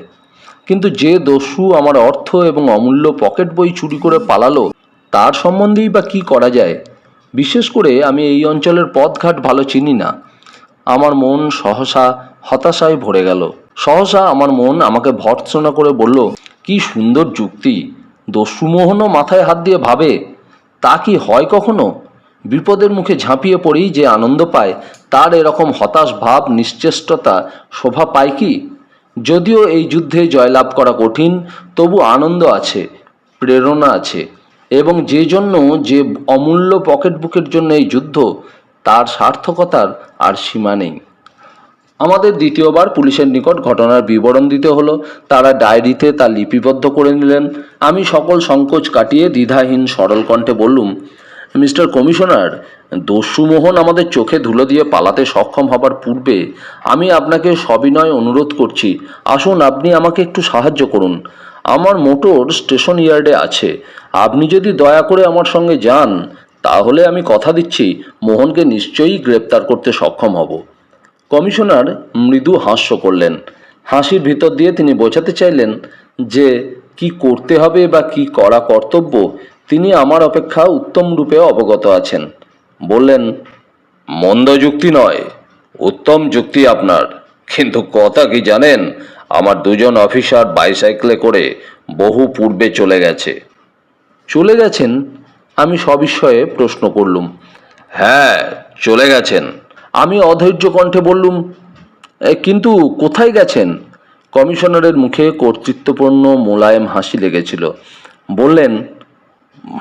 কিন্তু যে দস্যু আমার অর্থ এবং অমূল্য পকেট বই চুরি করে পালালো, তার সম্বন্ধেই বা কী করা যায়? বিশেষ করে আমি এই অঞ্চলের পথঘাট ভালো চিনি না। আমার মন সহসা হতাশায় ভরে গেল। সহসা আমার মন আমাকে ভর্ৎসনা করে বলল, কি সুন্দর যুক্তি! দস্যুমোহনও মাথায় হাত দিয়ে ভাবে। তা কি হয় কখনো? বিপদের মুখে ঝাঁপিয়ে পড়েই যে আনন্দ পায়, তার এরকম হতাশ ভাব, নিশ্চেষ্টতা শোভা পায় কি? যদিও এই যুদ্ধে জয়লাভ করা কঠিন, তবু আনন্দ আছে, প্রেরণা আছে, এবং যে জন্য, যে অমূল্য পকেট বুকের জন্য এই যুদ্ধ, তার সার্থকতার আর সীমা নেই। আমাদের দ্বিতীয়বার পুলিশের নিকট ঘটনার বিবরণ দিতে হলো। তারা ডায়েরিতে তা লিপিবদ্ধ করে নিলেন। আমি সকল সংকোচ কাটিয়ে দ্বিধাহীন সরল কণ্ঠে বললুম, মিস্টার কমিশনার, দস্যুমোহন আমাদের চোখে ধুলো দিয়ে পালাতে সক্ষম হবার পূর্বে আমি আপনাকে সবিনয় অনুরোধ করছি, আসুন আপনি আমাকে একটু সাহায্য করুন। আমার মোটর স্টেশন ইয়ার্ডে আছে। আপনি যদি দয়া করে আমার সঙ্গে যান, তাহলে আমি কথা দিচ্ছি মোহনকে নিশ্চয়ই গ্রেপ্তার করতে সক্ষম হব। কমিশনার মৃদু হাস্য করলেন। হাসির ভিতর দিয়ে তিনি বোঝাতে চাইলেন যে কি করতে হবে বা কি করা কর্তব্য তিনি আমার অপেক্ষা উত্তম রূপে অবগত আছেন। বললেন, মন্দ যুক্তি নয়, উত্তম যুক্তি আপনার। কিন্তু কথা কি জানেন, আমার দুজন অফিসার বাইসাইকেলে করে বহু পূর্বে চলে গেছে। চলে গেছেন? আমি সবিস্ময়ে প্রশ্ন করলুম। হ্যাঁ, চলে গেছেন। আমি অধৈর্য কণ্ঠে বললুম, কিন্তু কোথায় গেছেন? কমিশনারের মুখে কর্তৃত্বপূর্ণ মোলায়েম হাসি লেগেছিল। বললেন,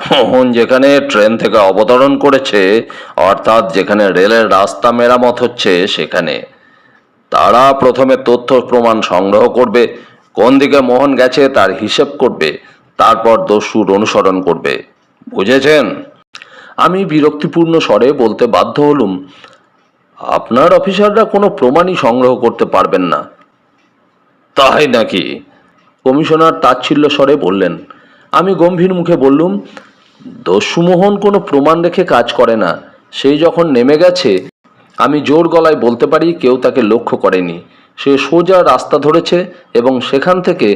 মোহন যেখানে ট্রেন থেকে অবতরণ করেছে, অর্থাৎ যেখানে রেলের রাস্তা মেরামত হচ্ছে, সেখানে। তারা প্রথমে তথ্য প্রমাণ সংগ্রহ করবে, কোন দিকে মোহন গেছে তার হিসেব করবে, তারপর দস্যুর অনুসরণ করবে। বুঝেছেন? আমি বিরক্তিপূর্ণ স্বরে বলতে বাধ্য হলুম, আপনার অফিসাররা কোনো প্রমাণই সংগ্রহ করতে পারবেন না। তাই নাকি? কমিশনার তাচ্ছিল্য স্বরে বললেন। আমি গম্ভীর মুখে বললুম, দস্যুমোহন কোনো প্রমাণ রেখে কাজ করে না। সেই যখন নেমে গেছে, আমি জোর গলায় বলতে পারি কেউ তাকে লক্ষ্য করেনি। সে সোজা রাস্তা ধরেছে এবং সেখান থেকে,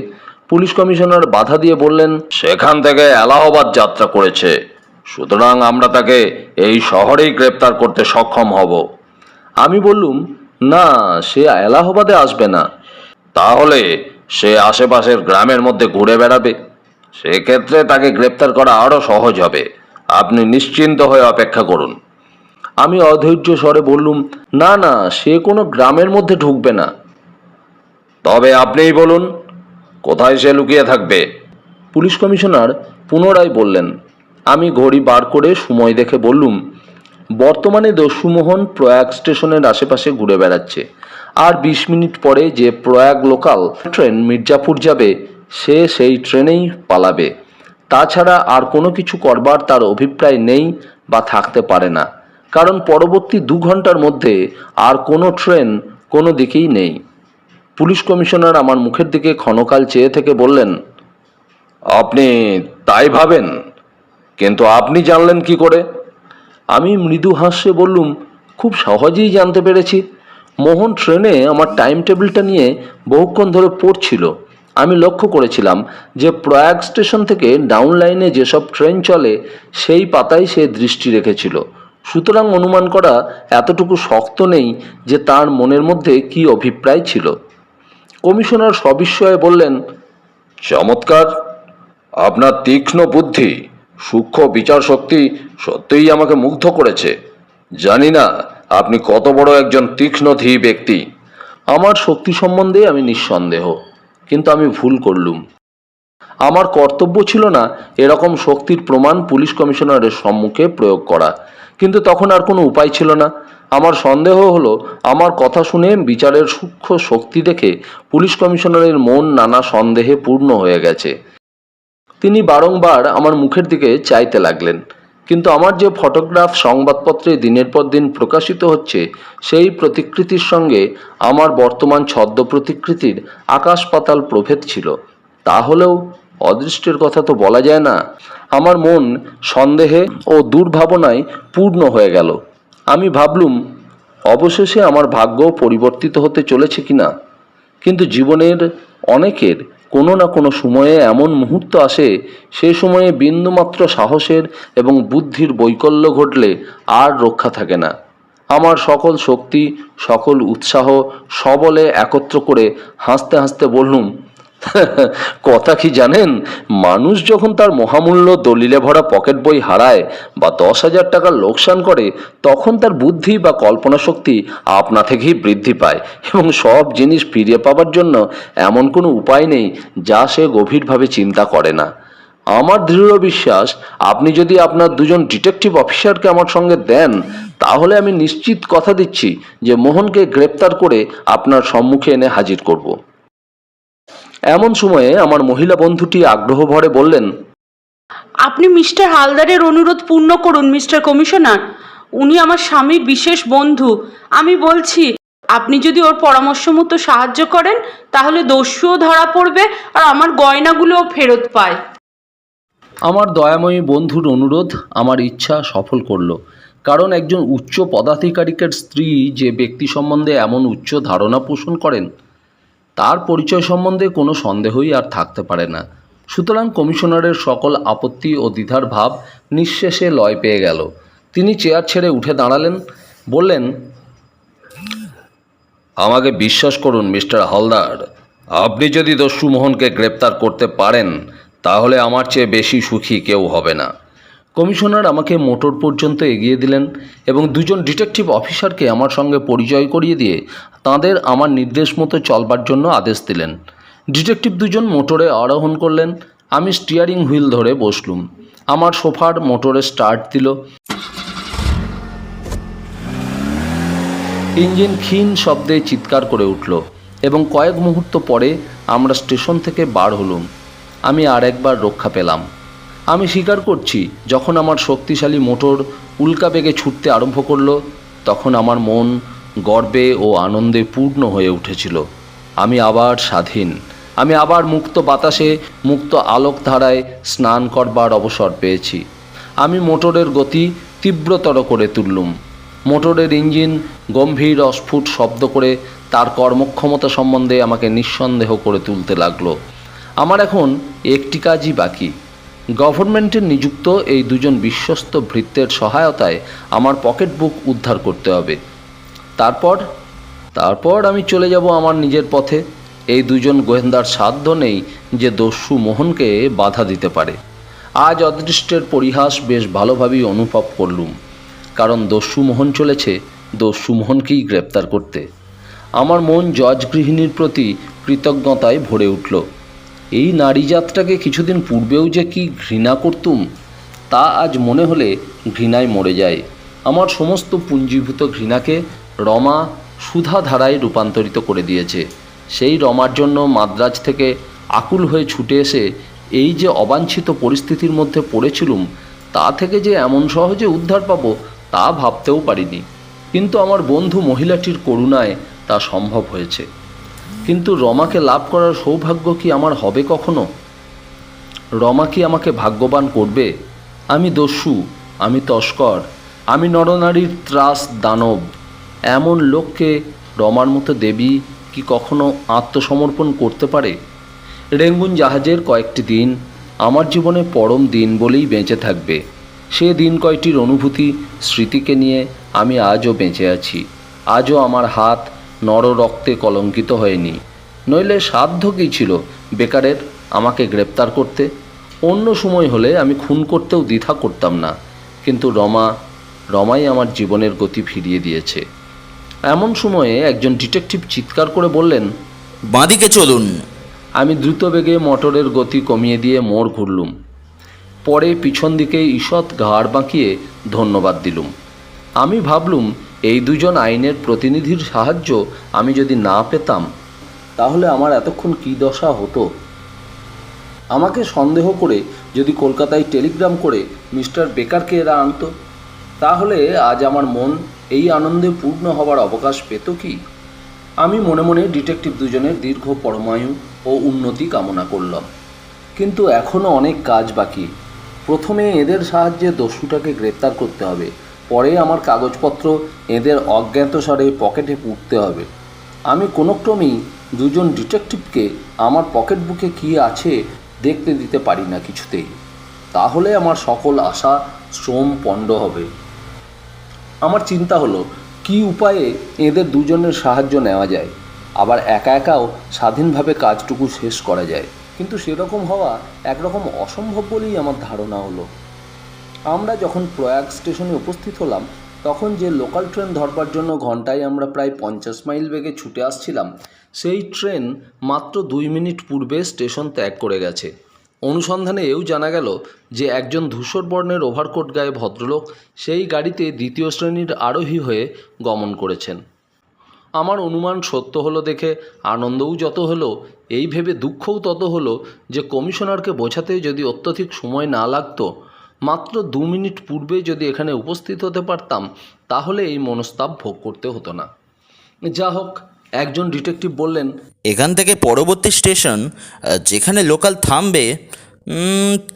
পুলিশ কমিশনার বাধা দিয়ে বললেন, সেখান থেকে এলাহাবাদ যাত্রা করেছে। সুতরাং আমরা তাকে এই শহরেই গ্রেপ্তার করতে সক্ষম হব। আমি বললুম, না, সে এলাহাবাদে আসবে না। তাহলে সে আশেপাশের গ্রামের মধ্যে ঘুরে বেড়াবে। সেক্ষেত্রে তাকে গ্রেপ্তার করা আরও সহজ হবে। আপনি নিশ্চিন্ত হয়ে অপেক্ষা করুন। আমি অধৈর্য স্বরে বললুম, না না, সে কোনো গ্রামের মধ্যে ঢুকবে না। তবে আপনিই বলুন, কোথায় সে লুকিয়ে থাকবে? পুলিশ কমিশনার পুনরায় বললেন। আমি ঘড়ি বার করে সময় দেখে বললুম, বর্তমানে দস্যুমোহন প্রয়াগ স্টেশনের আশেপাশে ঘুরে বেড়াচ্ছে। আর 20 মিনিট পরে যে প্রয়াগ লোকাল ট্রেন মির্জাপুর যাবে, সে সেই ট্রেনেই পালাবে। তাছাড়া আর কোনো কিছু করবার তার অভিপ্রায় নেই বা থাকতে পারে না, কারণ পরবর্তী 2 ঘন্টার মধ্যে আর কোনো ট্রেন কোনো দিকেই নেই। পুলিশ কমিশনার আমার মুখের দিকে ক্ষণকাল চেয়ে থেকে বললেন, আপনি তাই ভাবেন? কিন্তু আপনি জানলেন কি করে? আমি মৃদু হাস্যে বললুম, খুব সহজেই জানতে পেরেছি। মোহন ট্রেনে আমার টাইম টেবিলটা নিয়ে বহুক্ষণ ধরে পড়ছিল। আমি লক্ষ্য করেছিলাম যে প্রয়াগ স্টেশন থেকে ডাউন লাইনে যেসব ট্রেন চলে, সেই পাতায় সে দৃষ্টি রেখেছিল। সুতরাং অনুমান করা এতটুকু শক্ত নেই যে তার মনের মধ্যে কি অভিপ্রায় ছিল। কমিশনার সবিস্ময়ে বললেন, চমৎকার! আপনার তীক্ষ্ণ বুদ্ধি, সূক্ষ্ম বিচার শক্তি সত্যিই আমাকে মুগ্ধ করেছে। জানি না আপনি কত বড় একজন তীক্ষ্ণধী ব্যক্তি। আমার শক্তি সম্বন্ধে আমি নিঃসন্দেহ, কিন্তু আমি ভুল করলুম। আমার কর্তব্য ছিল না এরকম শক্তির প্রমাণ পুলিশ কমিশনারের সম্মুখে প্রয়োগ করা, কিন্তু তখন আর কোনো উপায় ছিল না। আমার সন্দেহ হলো, আমার কথা শুনে বিচারের সূক্ষ্ম শক্তি দেখে পুলিশ কমিশনারের মন নানা সন্দেহে পূর্ণ হয়ে গেছে। তিনি বারংবার আমার মুখের দিকে চাইতে লাগলেন। কিন্তু আমার যে ফটোগ্রাফ সংবাদপত্রে দিনের পর দিন প্রকাশিত হচ্ছে, সেই প্রতিকৃতির সঙ্গে আমার বর্তমান ছদ্ম প্রতিকৃতির আকাশ পাতাল প্রভেদ ছিল। তাহলেও অদৃষ্টের কথা তো বলা যায় না। আমার মন সন্দেহে ও দুর্ভাবনায় পূর্ণ হয়ে গেল। আমি ভাবলুম অবশেষে আমার ভাগ্য পরিবর্তিত হতে চলেছে কিনা। কিন্তু জীবনের অনেকের কোনো না কোনো সময়ে এমন মুহূর্ত আসে, সে সময়ে বিন্দুমাত্র সাহসের এবং বুদ্ধির বৈকল্য ঘটলে আর রক্ষা থাকে না। আমার সকল শক্তি, সকল উৎসাহ সবলে একত্র করে হাসতে হাসতে বললুম, কথা কি জানেন, মানুষ যখন তার মহামূল্য দলিলে ভরা পকেট বই হারায় বা 10,000 টাকার লোকসান করে, তখন তার বুদ্ধি বা কল্পনা শক্তি আপনা থেকেই বৃদ্ধি পায় এবং সব জিনিস ফিরে পাবার জন্য এমন কোনো উপায় নেই যা সে গভীরভাবে চিন্তা করে না। আমার দৃঢ় বিশ্বাস, আপনি যদি আপনার দুজন ডিটেকটিভ অফিসারকে আমার সঙ্গে দেন, তাহলে আমি নিশ্চিত কথা দিচ্ছি যে মোহনকে গ্রেপ্তার করে আপনার সম্মুখে এনে হাজির করব। এমন সময়ে আমার মহিলা বন্ধুটি আগ্রহ ভরে বললেন, আপনি মিস্টার হালদারের অনুরোধ পূর্ণ করুন মিস্টার কমিশনার। উনি আমার স্বামীর বিশেষ বন্ধু। আমি বলছি, আপনি যদি ওর পরামর্শ মতো সাহায্য করেন, তাহলে দস্যুও ধরা পড়বে আর আমার গয়নাগুলোও ফেরত পায়। আমার দয়াময়ী বন্ধুর অনুরোধ আমার ইচ্ছা সফল করল। কারণ একজন উচ্চ পদাধিকারিকের স্ত্রী যে ব্যক্তি সম্বন্ধে এমন উচ্চ ধারণা পোষণ করেন, তার পরিচয় সম্বন্ধে কোনো সন্দেহই আর থাকতে পারে না। সুতরাং কমিশনারের সকল আপত্তি ও দ্বিধার ভাব নিঃশেষে লয় পেয়ে গেল। তিনি চেয়ার ছেড়ে উঠে দাঁড়ালেন, বললেন, আমাকে বিশ্বাস করুন মিস্টার হালদার, আপনি যদি দস্যু মোহনকে গ্রেপ্তার করতে পারেন, তাহলে আমার চেয়ে বেশি সুখী কেউ হবে না। কমিশনার আমাকে মোটর পর্যন্ত এগিয়ে দিলেন এবং দুজন ডিটেকটিভ অফিসারকে আমার সঙ্গে পরিচয় করিয়ে দিয়ে তাঁদের আমার নির্দেশ মতো চলবার জন্য আদেশ দিলেন। ডিটেকটিভ দুজন মোটরে আরোহণ করলেন। আমি স্টিয়ারিং হুইল ধরে বসলুম। আমার সোফার মোটরে স্টার্ট দিল। ইঞ্জিন ক্ষীণ শব্দে চিৎকার করে উঠল এবং কয়েক মুহূর্ত পরে আমরা স্টেশন থেকে বার হলুম। আমি আর একবার রক্ষা পেলাম। আমি স্বীকার করছি, যখন আমার শক্তিশালী মোটর উল্কা বেগে ছুটতে আরম্ভ করল, তখন আমার মন গর্বে ও আনন্দে পূর্ণ হয়ে উঠেছিল। আমি আবার স্বাধীন। আমি আবার মুক্ত বাতাসে, মুক্ত আলোকধারায় স্নান করবার অবসর পেয়েছি। আমি মোটরের গতি তীব্রতর করে তুললুম। মোটরের ইঞ্জিন গম্ভীর অস্ফুট শব্দ করে তার কর্মক্ষমতা সম্বন্ধে আমাকে নিঃসন্দেহ করে তুলতে লাগলো। আমার এখন একটি কাজই বাকি। গভর্নমেন্টের নিযুক্ত এই দুজন বিশ্বস্ত ভৃত্যের সহায়তায় আমার পকেট বুক উদ্ধার করতে হবে। তারপর আমি চলে যাব আমার নিজের পথে। এই দুজন গোয়েন্দার সাধ্য নেই যে দস্যু মোহনকে বাধা দিতে পারে। আজ অদৃষ্টের পরিহাস বেশ ভালোভাবেই অনুভব করলুম, কারণ দস্যু মোহন চলেছে দস্যু মোহনকেই গ্রেপ্তার করতে। আমার মন জজ গৃহিণীর প্রতি কৃতজ্ঞতায় ভরে উঠল। এই নারীজাতটাকে কিছুদিন পূর্বেও যে কি ঘৃণা করতুম, তা আজ মনে হলে ঘৃণায় মরে যায়। আমার সমস্ত পুঞ্জীভূত ঘৃণাকে রমা সুধাধারায় রূপান্তরিত করে দিয়েছে। সেই রমার জন্য মাদ্রাজ থেকে আকুল হয়ে ছুটে এসে এই যে অবাঞ্ছিত পরিস্থিতির মধ্যে পড়েছিলুম, তা থেকে যে এমন সহজে উদ্ধার পাবো তা ভাবতেও পারিনি। কিন্তু আমার বন্ধু মহিলাটির করুণায় তা সম্ভব হয়েছে। কিন্তু রমাকে লাভ করার সৌভাগ্য কি আমার হবে কখনো? রমা কি আমাকে ভাগ্যবান করবে? আমি দস্যু, আমি তস্কর, আমি নরনারীর ত্রাস দানব। এমন লোককে রমার মতো দেবী কি কখনো আত্মসমর্পণ করতে পারে? রেঙ্গুন জাহাজের কয়েকটি দিন আমার জীবনে পরম দিন বলেই বেঁচে থাকবে। সে দিন কয়টির অনুভূতি স্মৃতিকে নিয়ে আমি আজও বেঁচে আছি। আজও আমার হাত নর রক্তে কলঙ্কিত হয়নি। নইলে সাধ্য কী ছিল বেকারের আমাকে গ্রেপ্তার করতে? অন্য সময় হলে আমি খুন করতেও দ্বিধা করতাম না। কিন্তু রমাই আমার জীবনের গতি ফিরিয়ে দিয়েছে। এমন সময়ে একজন ডিটেকটিভ চিৎকার করে বললেন, বাঁদিকে চলুন। আমি দ্রুত বেগে মোটরের গতি কমিয়ে দিয়ে মোড় ঘুরলুম। পরে পিছন দিকে ঈষৎ ঘাড় বাঁকিয়ে ধন্যবাদ দিলুম। আমি ভাবলুম, এই দুজন আইনের প্রতিনিধির সাহায্য আমি যদি না পেতাম, তাহলে আমার এতক্ষণ কী দশা হতো। আমাকে সন্দেহ করে যদি কলকাতায় টেলিগ্রাম করে মিস্টার বেকারকে এরা আনতো, তাহলে আজ আমার মন এই আনন্দে পূর্ণ হবার অবকাশ পেত কি? আমি মনে মনে ডিটেকটিভ দুজনের দীর্ঘ পরমায়ু ও উন্নতি কামনা করলাম। কিন্তু এখনও অনেক কাজ বাকি। প্রথমে এদের সাহায্যে দস্যুটাকে গ্রেপ্তার করতে হবে, পরে আমার কাগজপত্র এদের অজ্ঞাতসারে পকেটে পুঁততে হবে। আমি কোনোক্রমেই দুজন ডিটেকটিভকে আমার পকেট বুকে কী আছে দেখতে দিতে পারি না কিছুতেই। তাহলে আমার সকল আশা শ্রম পণ্ড হবে। আমার চিন্তা হলো কী উপায়ে এদের দুজনের সাহায্য নেওয়া যায়, আবার একা একাও স্বাধীনভাবে কাজটুকু শেষ করা যায়। কিন্তু সেরকম হওয়া একরকম অসম্ভব বলেই আমার ধারণা হলো। আমরা যখন প্রয়াগ স্টেশনে উপস্থিত হলাম, তখন যে লোকাল ট্রেন ধরবার জন্য ঘন্টায় আমরা প্রায় 50 মাইল বেগে ছুটে আসছিলাম, সেই ট্রেন মাত্র 2 মিনিট পূর্বে স্টেশন ত্যাগ করে গেছে। অনুসন্ধানে এও জানা গেল যে একজন ধূসর বর্ণের ওভারকোট গায়ে ভদ্রলোক সেই গাড়িতে দ্বিতীয় শ্রেণীর আরোহী হয়ে গমন করেছেন। আমার অনুমান সত্য হলো দেখে আনন্দও যত হলো, এই ভেবে দুঃখও তত হলো যে কমিশনারকে বোঝাতে যদি অত্যধিক সময় না লাগতো, মাত্র 2 মিনিট পূর্বে যদি এখানে উপস্থিত হতে পারতাম, তাহলে এই মনস্তাপ ভোগ করতে হতো না। যা হোক, একজন ডিটেকটিভ বললেন, এখান থেকে পরবর্তী স্টেশন যেখানে লোকাল থামবে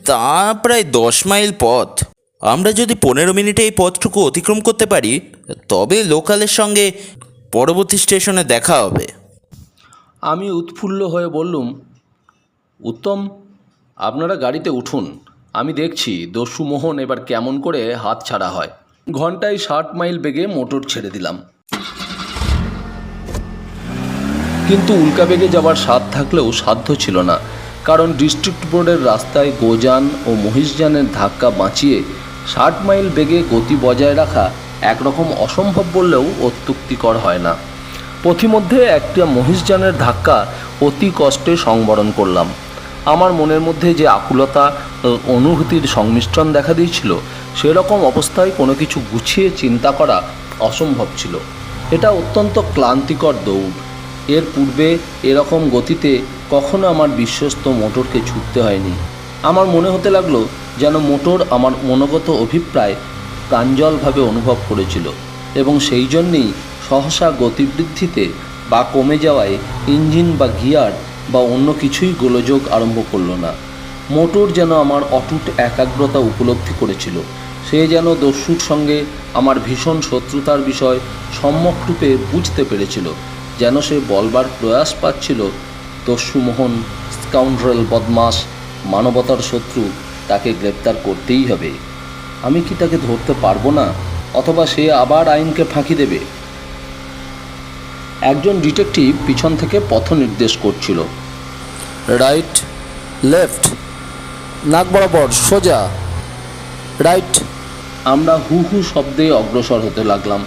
তা প্রায় 10 মাইল পথ। আমরা যদি 15 মিনিটে এই পথটুকু অতিক্রম করতে পারি, তবে লোকালের সঙ্গে পরবর্তী স্টেশনে দেখা হবে। আমি উৎফুল্ল হয়ে বললুম, উত্তম, আপনারা গাড়িতে উঠুন, আমি দেখছি দস্যু মোহন এবার কেমন করে হাত ছাড়া হয়। ঘন্টায় 60 মাইল বেগে মোটর ছেড়ে দিলাম। কিন্তু উল্কা বেগে যাবার স্বাদ থাকলেও সাধ্য ছিল না, কারণ ডিস্ট্রিক্ট বোর্ডের রাস্তায় গোযান ও মহিষযানের ধাক্কা বাঁচিয়ে 60 মাইল বেগে গতি বজায় রাখা একরকম অসম্ভব বললেও অত্যুক্তিকর হয় না। পথিমধ্যে একটা মহিষযানের ধাক্কা অতি কষ্টে সংবরণ করলাম। আমার মনের মধ্যে যে আকুলতা ও অনুভূতির সংমিশ্রণ দেখা দিয়েছিল, সেরকম অবস্থায় কোনো কিছু গুছিয়ে চিন্তা করা অসম্ভব ছিল। এটা অত্যন্ত ক্লান্তিকর দৌড়। এর পূর্বে এরকম গতিতে কখনো আমার বিশ্বস্ত মোটরকে ছুটতে হয়নি। আমার মনে হতে লাগলো যেন মোটর আমার মনোগত অভিপ্রায় প্রাঞ্জলভাবে অনুভব করেছিল, এবং সেই জন্যেই সহসা গতিবৃদ্ধিতে বা কমে যাওয়ায় ইঞ্জিন বা গিয়ার বা অন্য কিছুই গোলযোগ আরম্ভ করলো না। মোটর যেন আমার অটুট একাগ্রতা উপলব্ধি করেছিল। সে যেন দস্যুর সঙ্গে আমার ভীষণ শত্রুতার বিষয় সম্যকরূপে বুঝতে পেরেছিল। যেন সে বলবার প্রয়াস পাচ্ছিল, দস্যু মোহন স্কাউন্ড্রেল, বদমাশ, মানবতার শত্রু, তাকে গ্রেপ্তার করতেই হবে। আমি কি তাকে ধরতে পারবো না, অথবা সে আবার আইনকে ফাঁকি দেবে? একজন ডিটেকটিভ পিছন থেকে পথ নির্দেশ করছিল। রাইট, লেফট, নাক বরাবর, সোজা, রাইট। আমরা হু হু শব্দে অগ্রসর হতে লাগলাম।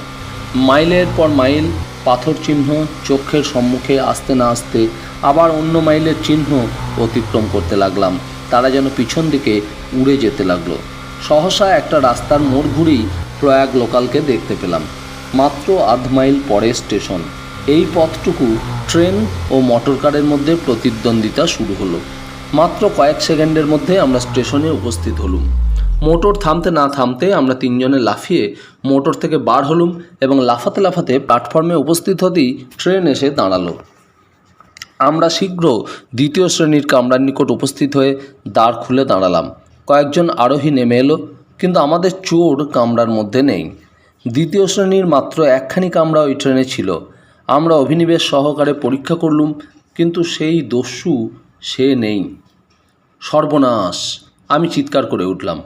মাইলের পর মাইল পাথর চিহ্ন চোখের সম্মুখে আসতে না আসতে আবার অন্য মাইলের চিহ্ন অতিক্রম করতে লাগলাম। তারা যেন পিছন দিকে উড়ে যেতে লাগলো। সহসা একটা রাস্তার মোড় ঘুরেই প্রয়াগ লোকালকে দেখতে পেলাম। মাত্র আধ মাইল পরে স্টেশন। এই পথটুকু ট্রেন ও মোটরকারের মধ্যে প্রতিদ্বন্দ্বিতা শুরু হলো। মাত্র কয়েক সেকেন্ডের মধ্যে আমরা স্টেশনে উপস্থিত হলুম। মোটর থামতে না থামতে আমরা তিনজনে লাফিয়ে মোটর থেকে বার হলুম এবং লাফাতে লাফাতে প্ল্যাটফর্মে উপস্থিত হতেই ট্রেন এসে দাঁড়ালো। আমরা শীঘ্র দ্বিতীয় শ্রেণীর কামরার নিকট উপস্থিত হয়ে দ্বার খুলে দাঁড়ালাম। কয়েকজন আরোহী নেমে এলো, কিন্তু আমাদের চোর কামরার মধ্যে নেই। দ্বিতীয় শ্রেণীর মাত্র একখানি কামরা ওই ট্রেনে ছিল। আমরা অভিনিবেশ সহকারে পরীক্ষা করলুম, কিন্তু সেই দস্যু সে নেই। সর্বনাশ! আমি চিৎকার করে উঠলাম।